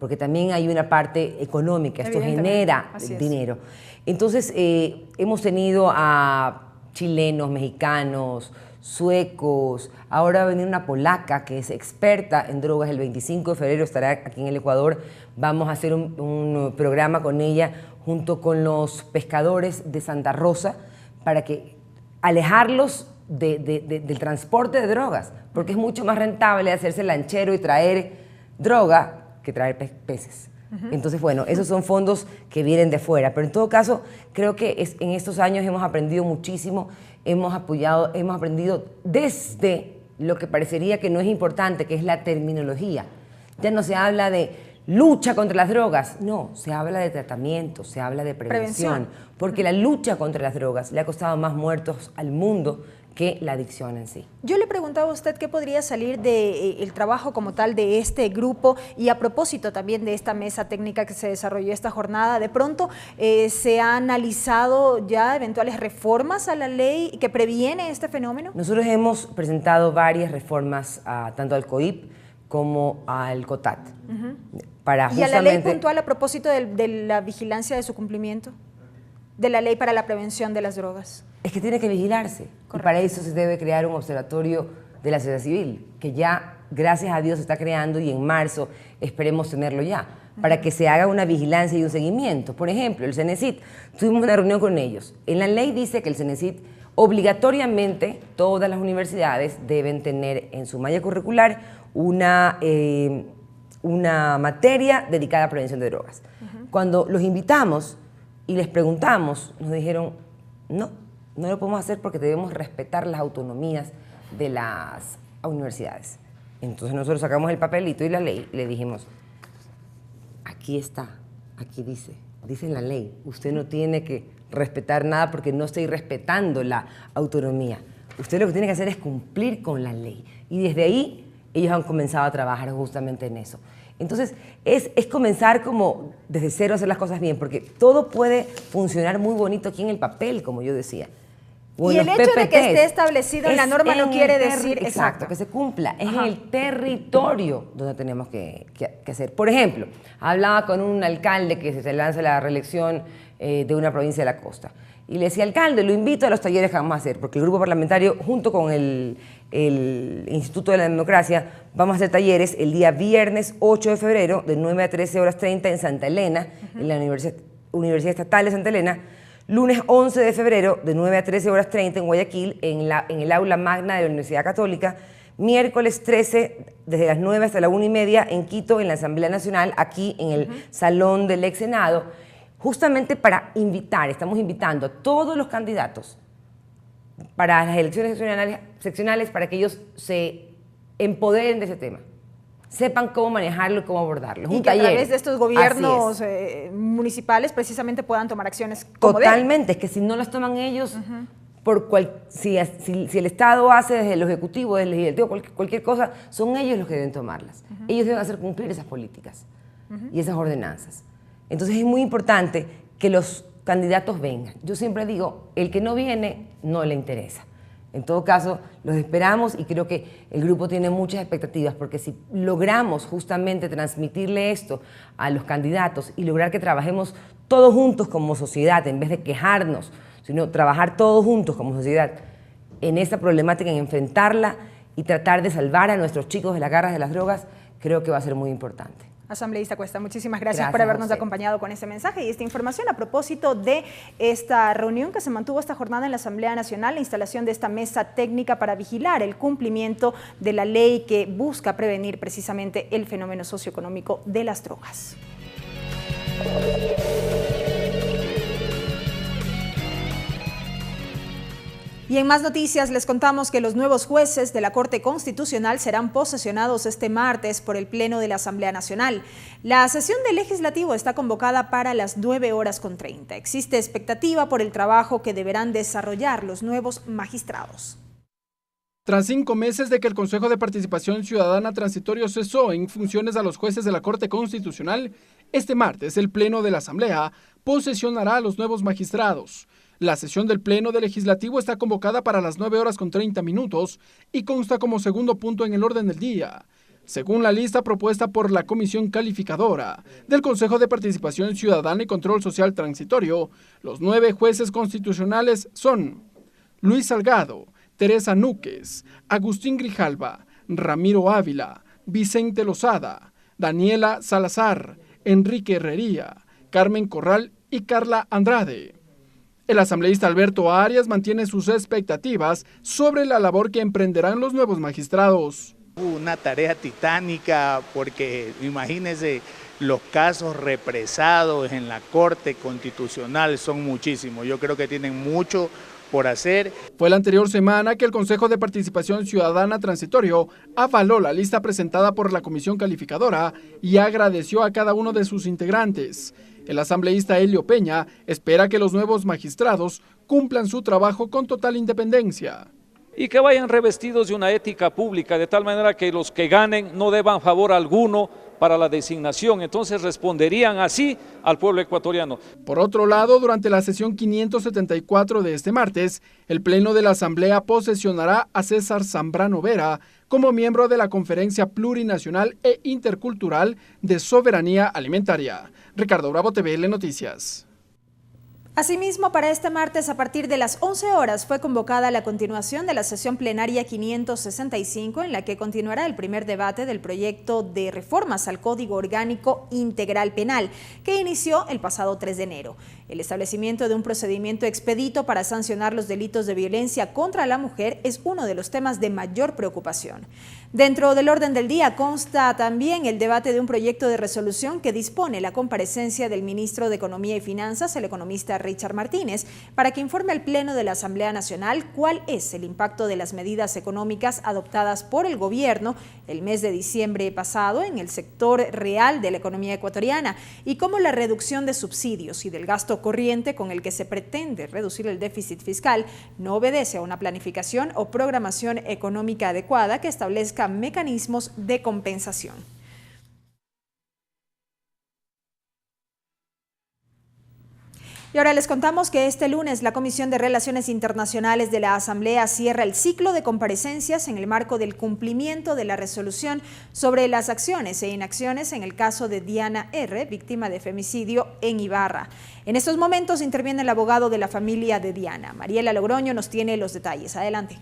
porque también hay una parte económica, esto genera dinero. Entonces, hemos tenido a chilenos, mexicanos, suecos, ahora va a venir una polaca que es experta en drogas, el 25 de febrero estará aquí en el Ecuador, vamos a hacer un programa con ella junto con los pescadores de Santa Rosa para que alejarlos del transporte de drogas, porque es mucho más rentable hacerse lanchero y traer droga que traer peces. Entonces, bueno, esos son fondos que vienen de fuera, pero en todo caso, creo que en estos años hemos aprendido muchísimo, hemos aprendido desde lo que parecería que no es importante, que es la terminología. Ya no se habla de lucha contra las drogas, no, se habla de tratamiento, se habla de prevención. Porque la lucha contra las drogas le ha costado más muertos al mundo que la adicción en sí. Yo le preguntaba a usted qué podría salir del trabajo como tal de este grupo y a propósito también de esta mesa técnica que se desarrolló esta jornada, de pronto ¿se ha analizado ya eventuales reformas a la ley que previene este fenómeno? Nosotros hemos presentado varias reformas tanto al COIP como al COTAT. Para ¿Y a la ley puntual a propósito de la vigilancia de su cumplimiento? De la ley para la prevención de las drogas. Es que tiene que vigilarse. Correcto. Y para eso se debe crear un observatorio de la sociedad civil, que ya, gracias a Dios, se está creando y en marzo esperemos tenerlo ya, para que se haga una vigilancia y un seguimiento. Por ejemplo, el CENESID, tuvimos una reunión con ellos. En la ley dice que el CENESID, obligatoriamente, todas las universidades deben tener en su malla curricular una materia dedicada a prevención de drogas. Cuando los invitamos y les preguntamos, nos dijeron, no lo podemos hacer porque debemos respetar las autonomías de las universidades. Entonces nosotros sacamos el papelito y la ley, le dijimos, aquí está, aquí dice en la ley, usted no tiene que respetar nada porque no estoy respetando la autonomía. Usted lo que tiene que hacer es cumplir con la ley. Y desde ahí ellos han comenzado a trabajar justamente en eso. Entonces, es comenzar como desde cero a hacer las cosas bien, porque todo puede funcionar muy bonito aquí en el papel, como yo decía. Y el hecho de que esté establecido en la norma no quiere decir... Exacto, que se cumpla. Es en el territorio donde tenemos que hacer. Por ejemplo, hablaba con un alcalde que se lanza la reelección de una provincia de la costa. Y le decía, alcalde, lo invito a los talleres que vamos a hacer, porque el grupo parlamentario, junto con el Instituto de la Democracia, vamos a hacer talleres el día viernes 8 de febrero, de 9 a 13:30 en Santa Elena, en la Universidad Estatal de Santa Elena, lunes 11 de febrero, de 9 a 13:30 en Guayaquil, en el aula magna de la Universidad Católica, miércoles 13, desde las 9 hasta la 1:30 en Quito, en la Asamblea Nacional, aquí en el Salón del Ex Senado, justamente para estamos invitando a todos los candidatos para las elecciones seccionales para que ellos se empoderen de ese tema, sepan cómo manejarlo y cómo abordarlo. Y que a través de estos gobiernos municipales precisamente puedan tomar acciones como totalmente, es que si no las toman ellos, si el Estado hace desde el Ejecutivo, desde el Legislativo, cualquier cosa, son ellos los que deben tomarlas. Ellos deben hacer cumplir esas políticas y esas ordenanzas. Entonces es muy importante que los candidatos vengan. Yo siempre digo, el que no viene no le interesa. En todo caso, los esperamos y creo que el grupo tiene muchas expectativas, porque si logramos justamente transmitirle esto a los candidatos y lograr que trabajemos todos juntos como sociedad, en vez de quejarnos, sino trabajar todos juntos como sociedad en esta problemática, en enfrentarla y tratar de salvar a nuestros chicos de las garras de las drogas, creo que va a ser muy importante. Asambleísta Cuesta, muchísimas gracias por habernos acompañado con este mensaje y esta información a propósito de esta reunión que se mantuvo esta jornada en la Asamblea Nacional, la instalación de esta mesa técnica para vigilar el cumplimiento de la ley que busca prevenir precisamente el fenómeno socioeconómico de las drogas. Y en más noticias les contamos que los nuevos jueces de la Corte Constitucional serán posesionados este martes por el Pleno de la Asamblea Nacional. La sesión del Legislativo está convocada para las 9:30. Existe expectativa por el trabajo que deberán desarrollar los nuevos magistrados. Tras 5 meses de que el Consejo de Participación Ciudadana Transitorio cesó en funciones a los jueces de la Corte Constitucional, este martes el Pleno de la Asamblea posesionará a los nuevos magistrados. La sesión del Pleno del Legislativo está convocada para las 9:30 y consta como segundo punto en el orden del día. Según la lista propuesta por la Comisión Calificadora del Consejo de Participación Ciudadana y Control Social Transitorio, los 9 jueces constitucionales son Luis Salgado, Teresa Núquez, Agustín Grijalva, Ramiro Ávila, Vicente Lozada, Daniela Salazar, Enrique Herrería, Carmen Corral y Carla Andrade. El asambleísta Alberto Arias mantiene sus expectativas sobre la labor que emprenderán los nuevos magistrados. Una tarea titánica porque imagínense, los casos represados en la Corte Constitucional son muchísimos. Yo creo que tienen mucho por hacer. Fue la anterior semana que el Consejo de Participación Ciudadana Transitorio avaló la lista presentada por la Comisión Calificadora y agradeció a cada uno de sus integrantes. El asambleísta Helio Peña espera que los nuevos magistrados cumplan su trabajo con total independencia. Y que vayan revestidos de una ética pública, de tal manera que los que ganen no deban favor alguno para la designación, entonces responderían así al pueblo ecuatoriano. Por otro lado, durante la sesión 574 de este martes, el Pleno de la Asamblea posesionará a César Zambrano Vera como miembro de la Conferencia Plurinacional e Intercultural de Soberanía Alimentaria. Ricardo Bravo, TVL Noticias. Asimismo, para este martes, a partir de las 11 horas, fue convocada la continuación de la sesión plenaria 565, en la que continuará el primer debate del proyecto de reformas al Código Orgánico Integral Penal, que inició el pasado 3 de enero. El establecimiento de un procedimiento expedito para sancionar los delitos de violencia contra la mujer es uno de los temas de mayor preocupación. Dentro del orden del día consta también el debate de un proyecto de resolución que dispone la comparecencia del ministro de Economía y Finanzas, el economista Richard Martínez, para que informe al Pleno de la Asamblea Nacional cuál es el impacto de las medidas económicas adoptadas por el gobierno el mes de diciembre pasado en el sector real de la economía ecuatoriana y cómo la reducción de subsidios y del gasto gasto corriente con el que se pretende reducir el déficit fiscal no obedece a una planificación o programación económica adecuada que establezca mecanismos de compensación. Y ahora les contamos que este lunes la Comisión de Relaciones Internacionales de la Asamblea cierra el ciclo de comparecencias en el marco del cumplimiento de la resolución sobre las acciones e inacciones en el caso de Diana R., víctima de femicidio en Ibarra. En estos momentos interviene el abogado de la familia de Diana. Mariela Logroño nos tiene los detalles. Adelante.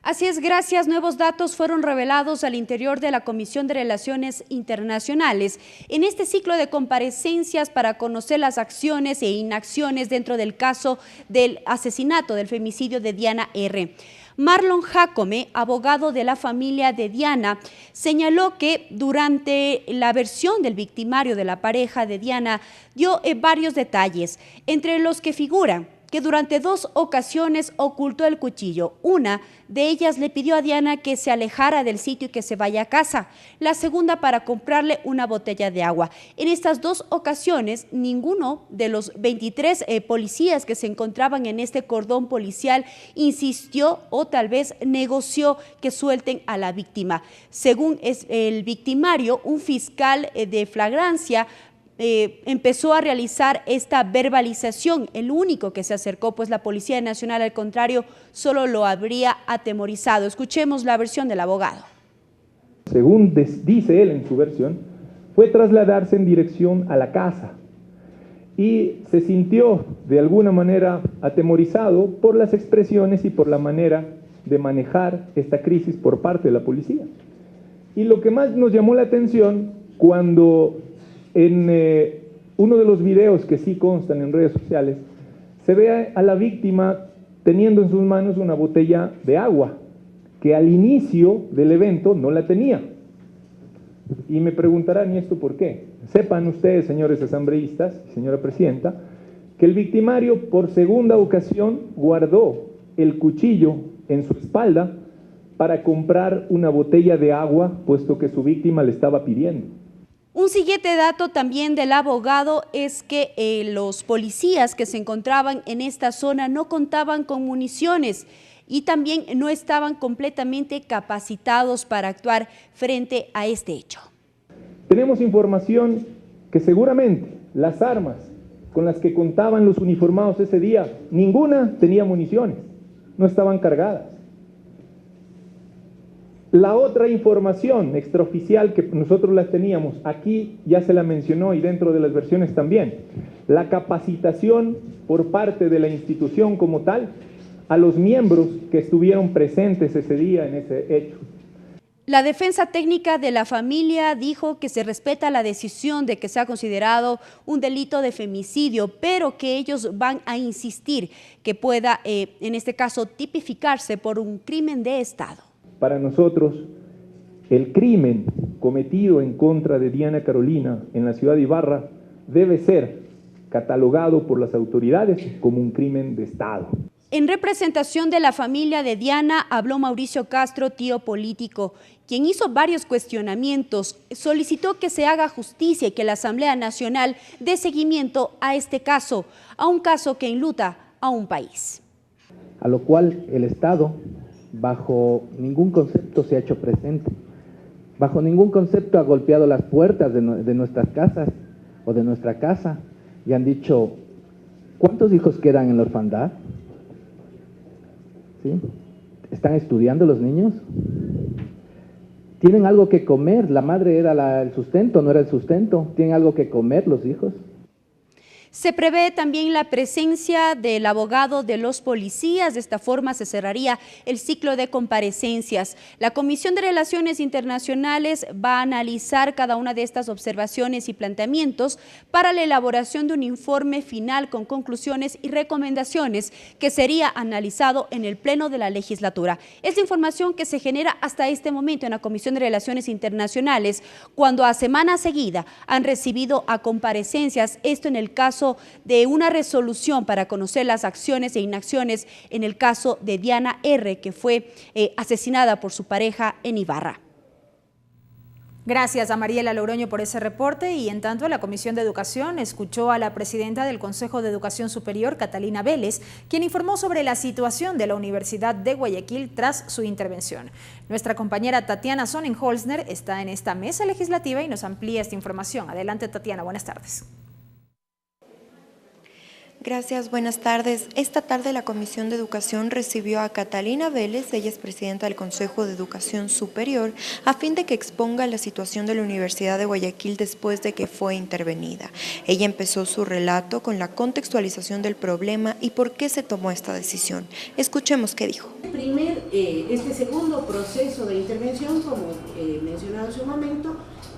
Así es, gracias. Nuevos datos fueron revelados al interior de la Comisión de Relaciones Internacionales en este ciclo de comparecencias para conocer las acciones e inacciones dentro del caso del asesinato, del femicidio de Diana R. Marlon Jacome, abogado de la familia de Diana, señaló que durante la versión del victimario de la pareja de Diana dio varios detalles, entre los que figuran que durante 2 ocasiones ocultó el cuchillo. Una de ellas le pidió a Diana que se alejara del sitio y que se vaya a casa. La segunda para comprarle una botella de agua. En estas 2 ocasiones, ninguno de los 23 policías que se encontraban en este cordón policial insistió o tal vez negoció que suelten a la víctima. Según el victimario, un fiscal de flagrancia empezó a realizar esta verbalización. El único que se acercó, pues la Policía Nacional, al contrario, solo lo habría atemorizado. Escuchemos la versión del abogado. Según dice él en su versión, fue trasladarse en dirección a la casa y se sintió de alguna manera atemorizado por las expresiones y por la manera de manejar esta crisis por parte de la policía. Y lo que más nos llamó la atención cuando en uno de los videos que sí constan en redes sociales, se ve a la víctima teniendo en sus manos una botella de agua, que al inicio del evento no la tenía. Y me preguntarán, ¿y esto por qué? Sepan ustedes, señores asambleístas, señora presidenta, que el victimario por segunda ocasión guardó el cuchillo en su espalda para comprar una botella de agua, puesto que su víctima le estaba pidiendo. Un siguiente dato también del abogado es que los policías que se encontraban en esta zona no contaban con municiones y también no estaban completamente capacitados para actuar frente a este hecho. Tenemos información que seguramente las armas con las que contaban los uniformados ese día, ninguna tenía municiones, no estaban cargadas. La otra información extraoficial que nosotros las teníamos, aquí ya se la mencionó y dentro de las versiones también, la capacitación por parte de la institución como tal a los miembros que estuvieron presentes ese día en ese hecho. La defensa técnica de la familia dijo que se respeta la decisión de que sea considerado un delito de femicidio, pero que ellos van a insistir que pueda, en este caso, tipificarse por un crimen de Estado. Para nosotros, el crimen cometido en contra de Diana Carolina en la ciudad de Ibarra debe ser catalogado por las autoridades como un crimen de Estado. En representación de la familia de Diana habló Mauricio Castro, tío político, quien hizo varios cuestionamientos, solicitó que se haga justicia y que la Asamblea Nacional dé seguimiento a este caso, a un caso que enluta a un país. A lo cual el Estado, bajo ningún concepto se ha hecho presente, bajo ningún concepto ha golpeado las puertas de nuestras casas o de nuestra casa y han dicho, ¿cuántos hijos quedan en la orfandad? ¿Sí? ¿Están estudiando los niños? ¿Tienen algo que comer? ¿La madre era el sustento, no era el sustento? ¿Tienen algo que comer los hijos? Se prevé también la presencia del abogado de los policías. De esta forma se cerraría el ciclo de comparecencias. La Comisión de Relaciones Internacionales va a analizar cada una de estas observaciones y planteamientos para la elaboración de un informe final con conclusiones y recomendaciones que sería analizado en el Pleno de la legislatura. Es la información que se genera hasta este momento en la Comisión de Relaciones Internacionales, cuando a semana seguida han recibido a comparecencias, esto en el caso de una resolución para conocer las acciones e inacciones en el caso de Diana R., que fue asesinada por su pareja en Ibarra. Gracias a Mariela Logroño por ese reporte y en tanto la Comisión de Educación escuchó a la presidenta del Consejo de Educación Superior, Catalina Vélez, quien informó sobre la situación de la Universidad de Guayaquil tras su intervención. Nuestra compañera Tatiana Sonnenholzner está en esta mesa legislativa y nos amplía esta información. Adelante, Tatiana, buenas tardes. Gracias, buenas tardes. Esta tarde la Comisión de Educación recibió a Catalina Vélez, ella es presidenta del Consejo de Educación Superior, a fin de que exponga la situación de la Universidad de Guayaquil después de que fue intervenida. Ella empezó su relato con la contextualización del problema y por qué se tomó esta decisión. Escuchemos qué dijo. Este segundo proceso de intervención, como mencionado hace un momento,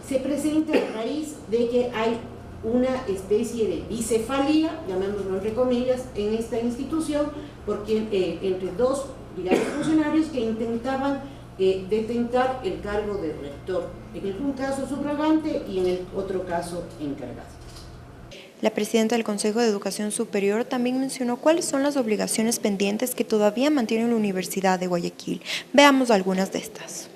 se presenta a raíz de que hay una especie de bicefalía, llamémoslo entre comillas, en esta institución, porque entre dos, digamos, funcionarios que intentaban detentar el cargo de rector, en un caso subrogante y en el otro caso encargado. La presidenta del Consejo de Educación Superior también mencionó cuáles son las obligaciones pendientes que todavía mantiene la Universidad de Guayaquil. Veamos algunas de estas.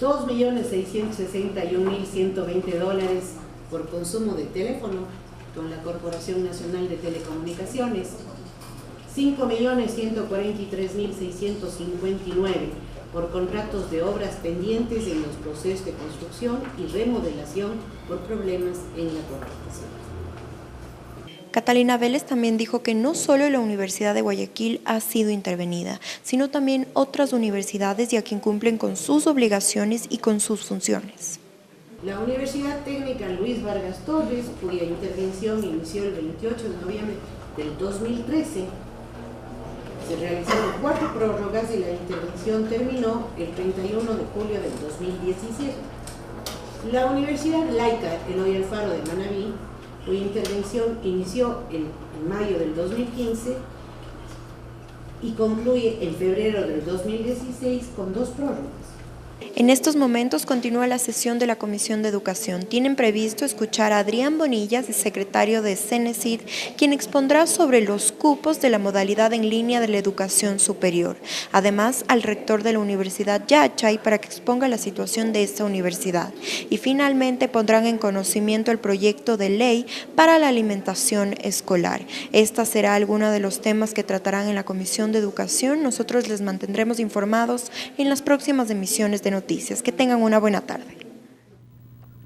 $2.661.120 por consumo de teléfono con la Corporación Nacional de Telecomunicaciones, 5.143.659 por contratos de obras pendientes en los procesos de construcción y remodelación por problemas en la contratación. Catalina Vélez también dijo que no solo la Universidad de Guayaquil ha sido intervenida, sino también otras universidades ya que incumplen con sus obligaciones y con sus funciones. La Universidad Técnica Luis Vargas Torres, cuya intervención inició el 28 de noviembre del 2013, se realizaron 4 prórrogas y la intervención terminó el 31 de julio del 2017. La Universidad Laica Eloy Alfaro de Manabí, cuya intervención inició en mayo del 2015 y concluye en febrero del 2016 con 2 prórrogas. En estos momentos continúa la sesión de la Comisión de Educación. Tienen previsto escuchar a Adrián Bonillas, secretario de CENESID, quien expondrá sobre los cupos de la modalidad en línea de la educación superior. Además, al rector de la Universidad Yachay para que exponga la situación de esta universidad. Y finalmente pondrán en conocimiento el proyecto de ley para la alimentación escolar. Esta será alguno de los temas que tratarán en la Comisión de Educación. Nosotros les mantendremos informados en las próximas emisiones de noticias. Que tengan una buena tarde.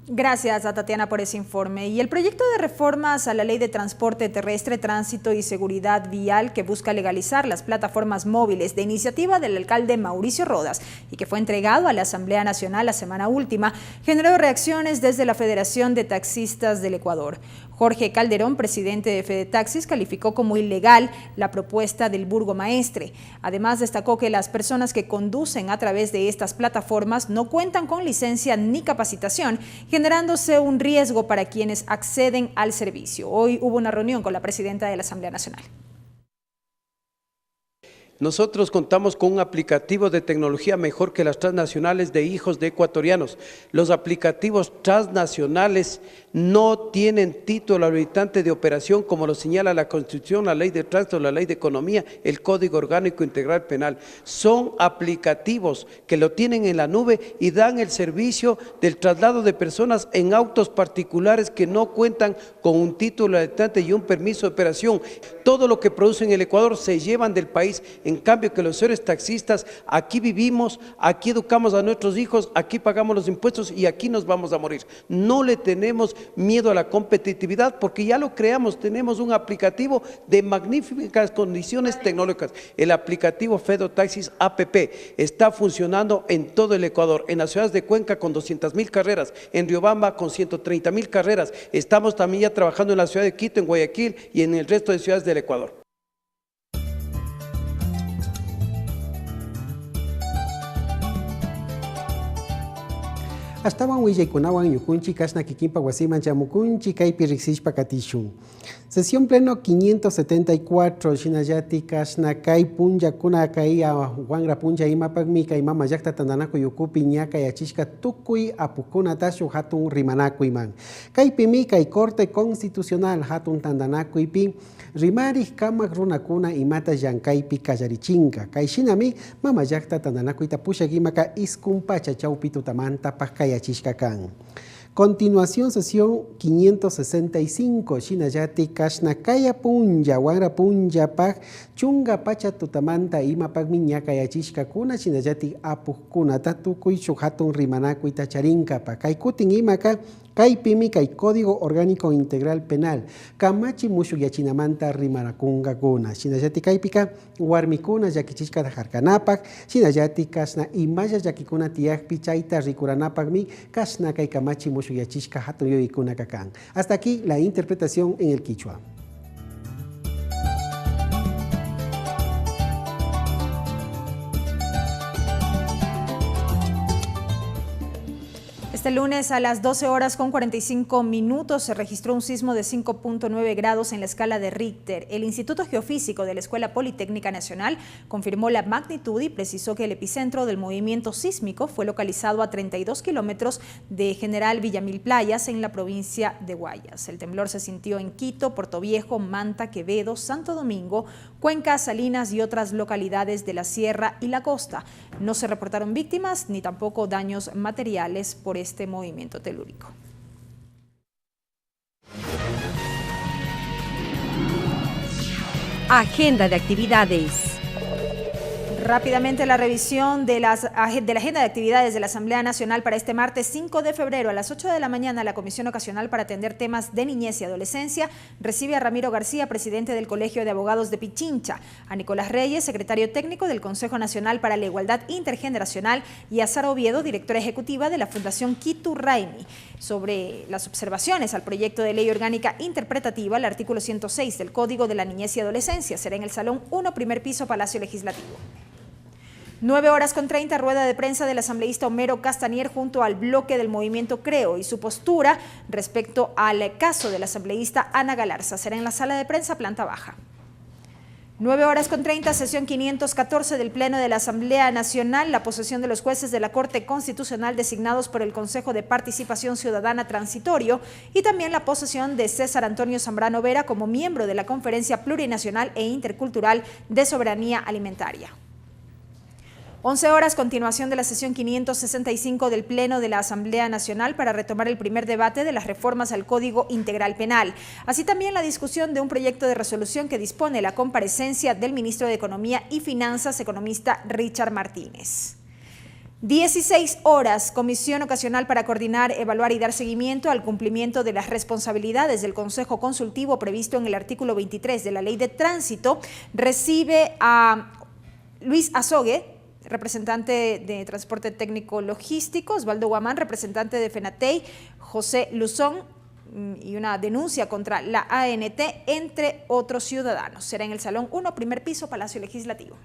Gracias a Tatiana por ese informe. Y el proyecto de reformas a la Ley de Transporte Terrestre, Tránsito y Seguridad Vial que busca legalizar las plataformas móviles de iniciativa del alcalde Mauricio Rodas y que fue entregado a la Asamblea Nacional la semana última, generó reacciones desde la Federación de Taxistas del Ecuador. Jorge Calderón, presidente de Fedetaxis, calificó como ilegal la propuesta del burgomaestre. Además, destacó que las personas que conducen a través de estas plataformas no cuentan con licencia ni capacitación, generándose un riesgo para quienes acceden al servicio. Hoy hubo una reunión con la presidenta de la Asamblea Nacional. Nosotros contamos con un aplicativo de tecnología mejor que las transnacionales de hijos de ecuatorianos. Los aplicativos transnacionales no tienen título habilitante de operación como lo señala la Constitución, la Ley de Tránsito, la Ley de Economía, el Código Orgánico Integral Penal. Son aplicativos que lo tienen en la nube y dan el servicio del traslado de personas en autos particulares que no cuentan con un título habilitante y un permiso de operación. Todo lo que producen en el Ecuador se llevan del país. En cambio que los señores taxistas, aquí vivimos, aquí educamos a nuestros hijos, aquí pagamos los impuestos y aquí nos vamos a morir. No le tenemos miedo a la competitividad porque ya lo creamos, tenemos un aplicativo de magníficas condiciones tecnológicas. El aplicativo Fedetaxis APP está funcionando en todo el Ecuador, en las ciudades de Cuenca con 200.000 carreras, en Riobamba con 130.000 carreras. Estamos también ya trabajando en la ciudad de Quito, en Guayaquil y en el resto de ciudades del Ecuador. Hasta wan willay kunawan yukunchi kashna kikinpa wasiman chamukunchi kaypi riksishpa katishun. Sesión pleno 574, Shinayati Kashnakay Punja Kunakai Wangra Punja Imapagmika y Mama Yakta Tandanako Yukupi Ñaka Yachishka Tukui Apukuna Tashu Hatun Rimanaku Iman. Kaipimika y Corte Constitucional Hatun Tandanako Ipi Rimari Kamak Runakuna y Mata Yankaipi Kayarichinka. Kaishinami Mama Yakta Tandanako Itapusha Gimaka Iskumpacha Chaupitu Tamanta Pakayachishka Kan. Continuación, sesión 565, Shinayati Kashnakaya Punja, Wangra Punja Pak, Chunga Pacha Tutamanta, Ima Pak Miñaka Yachishka Kuna, Shinayati Apukuna, Tatukuy, Shuhatun Rimanaku y Tacharinka, Pakaikutin Imaka, Kaipimi, Kai Código Orgánico Integral Penal, Kamachi Mushu Yachinamanta Rimanakunga Kuna, Shinayati Kaipika, Warmikuna, Yakichishka Tajarkanapak, Shinayati Kasna, Imaya Yakikuna Tiak Pichaita, Rikuranapak Mi, Kasna Kai Kamachi Mushu Yachishka Hatuyo y Kunakakan. Hasta aquí la interpretación en el quichua. Este lunes a las 12 horas con 45 minutos se registró un sismo de 5.9 grados en la escala de Richter. El Instituto Geofísico de la Escuela Politécnica Nacional confirmó la magnitud y precisó que el epicentro del movimiento sísmico fue localizado a 32 kilómetros de General Villamil Playas en la provincia de Guayas. El temblor se sintió en Quito, Portoviejo, Manta, Quevedo, Santo Domingo, Cuenca, Salinas y otras localidades de la sierra y la costa. No se reportaron víctimas ni tampoco daños materiales por este movimiento telúrico. Agenda de actividades. Rápidamente la revisión de la agenda de actividades de la Asamblea Nacional para este martes 5 de febrero a las 8 de la mañana. La Comisión Ocasional para atender temas de niñez y adolescencia recibe a Ramiro García, presidente del Colegio de Abogados de Pichincha, a Nicolás Reyes, secretario técnico del Consejo Nacional para la Igualdad Intergeneracional, y a Sara Oviedo, directora ejecutiva de la Fundación Kitu Raimi, sobre las observaciones al proyecto de ley orgánica interpretativa al artículo 106 del Código de la Niñez y Adolescencia. Será en el Salón 1, primer piso, Palacio Legislativo. 9 horas con 30, rueda de prensa del asambleísta Homero Castanier junto al bloque del movimiento Creo y su postura respecto al caso del asambleísta Ana Galarza. Será en la sala de prensa, planta baja. 9 horas con 30, sesión 514 del Pleno de la Asamblea Nacional, la posesión de los jueces de la Corte Constitucional designados por el Consejo de Participación Ciudadana Transitorio y también la posesión de César Antonio Zambrano Vera como miembro de la Conferencia Plurinacional e Intercultural de Soberanía Alimentaria. 11 horas, continuación de la sesión 565 del Pleno de la Asamblea Nacional para retomar el primer debate de las reformas al Código Integral Penal. Así también la discusión de un proyecto de resolución que dispone la comparecencia del ministro de Economía y Finanzas, economista Richard Martínez. 16 horas, comisión ocasional para coordinar, evaluar y dar seguimiento al cumplimiento de las responsabilidades del Consejo Consultivo previsto en el artículo 23 de la Ley de Tránsito, recibe a Luis Azogue, representante de Transporte Técnico Logístico, Osvaldo Guamán, representante de FENATEI, José Luzón, y una denuncia contra la ANT, entre otros ciudadanos. Será en el Salón 1, primer piso, Palacio Legislativo.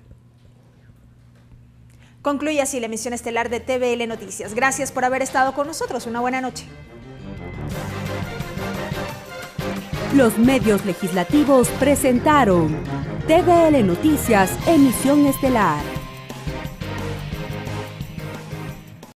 Concluye así la emisión estelar de TVL Noticias. Gracias por haber estado con nosotros. Una buena noche. Los medios legislativos presentaron TVL Noticias, emisión estelar.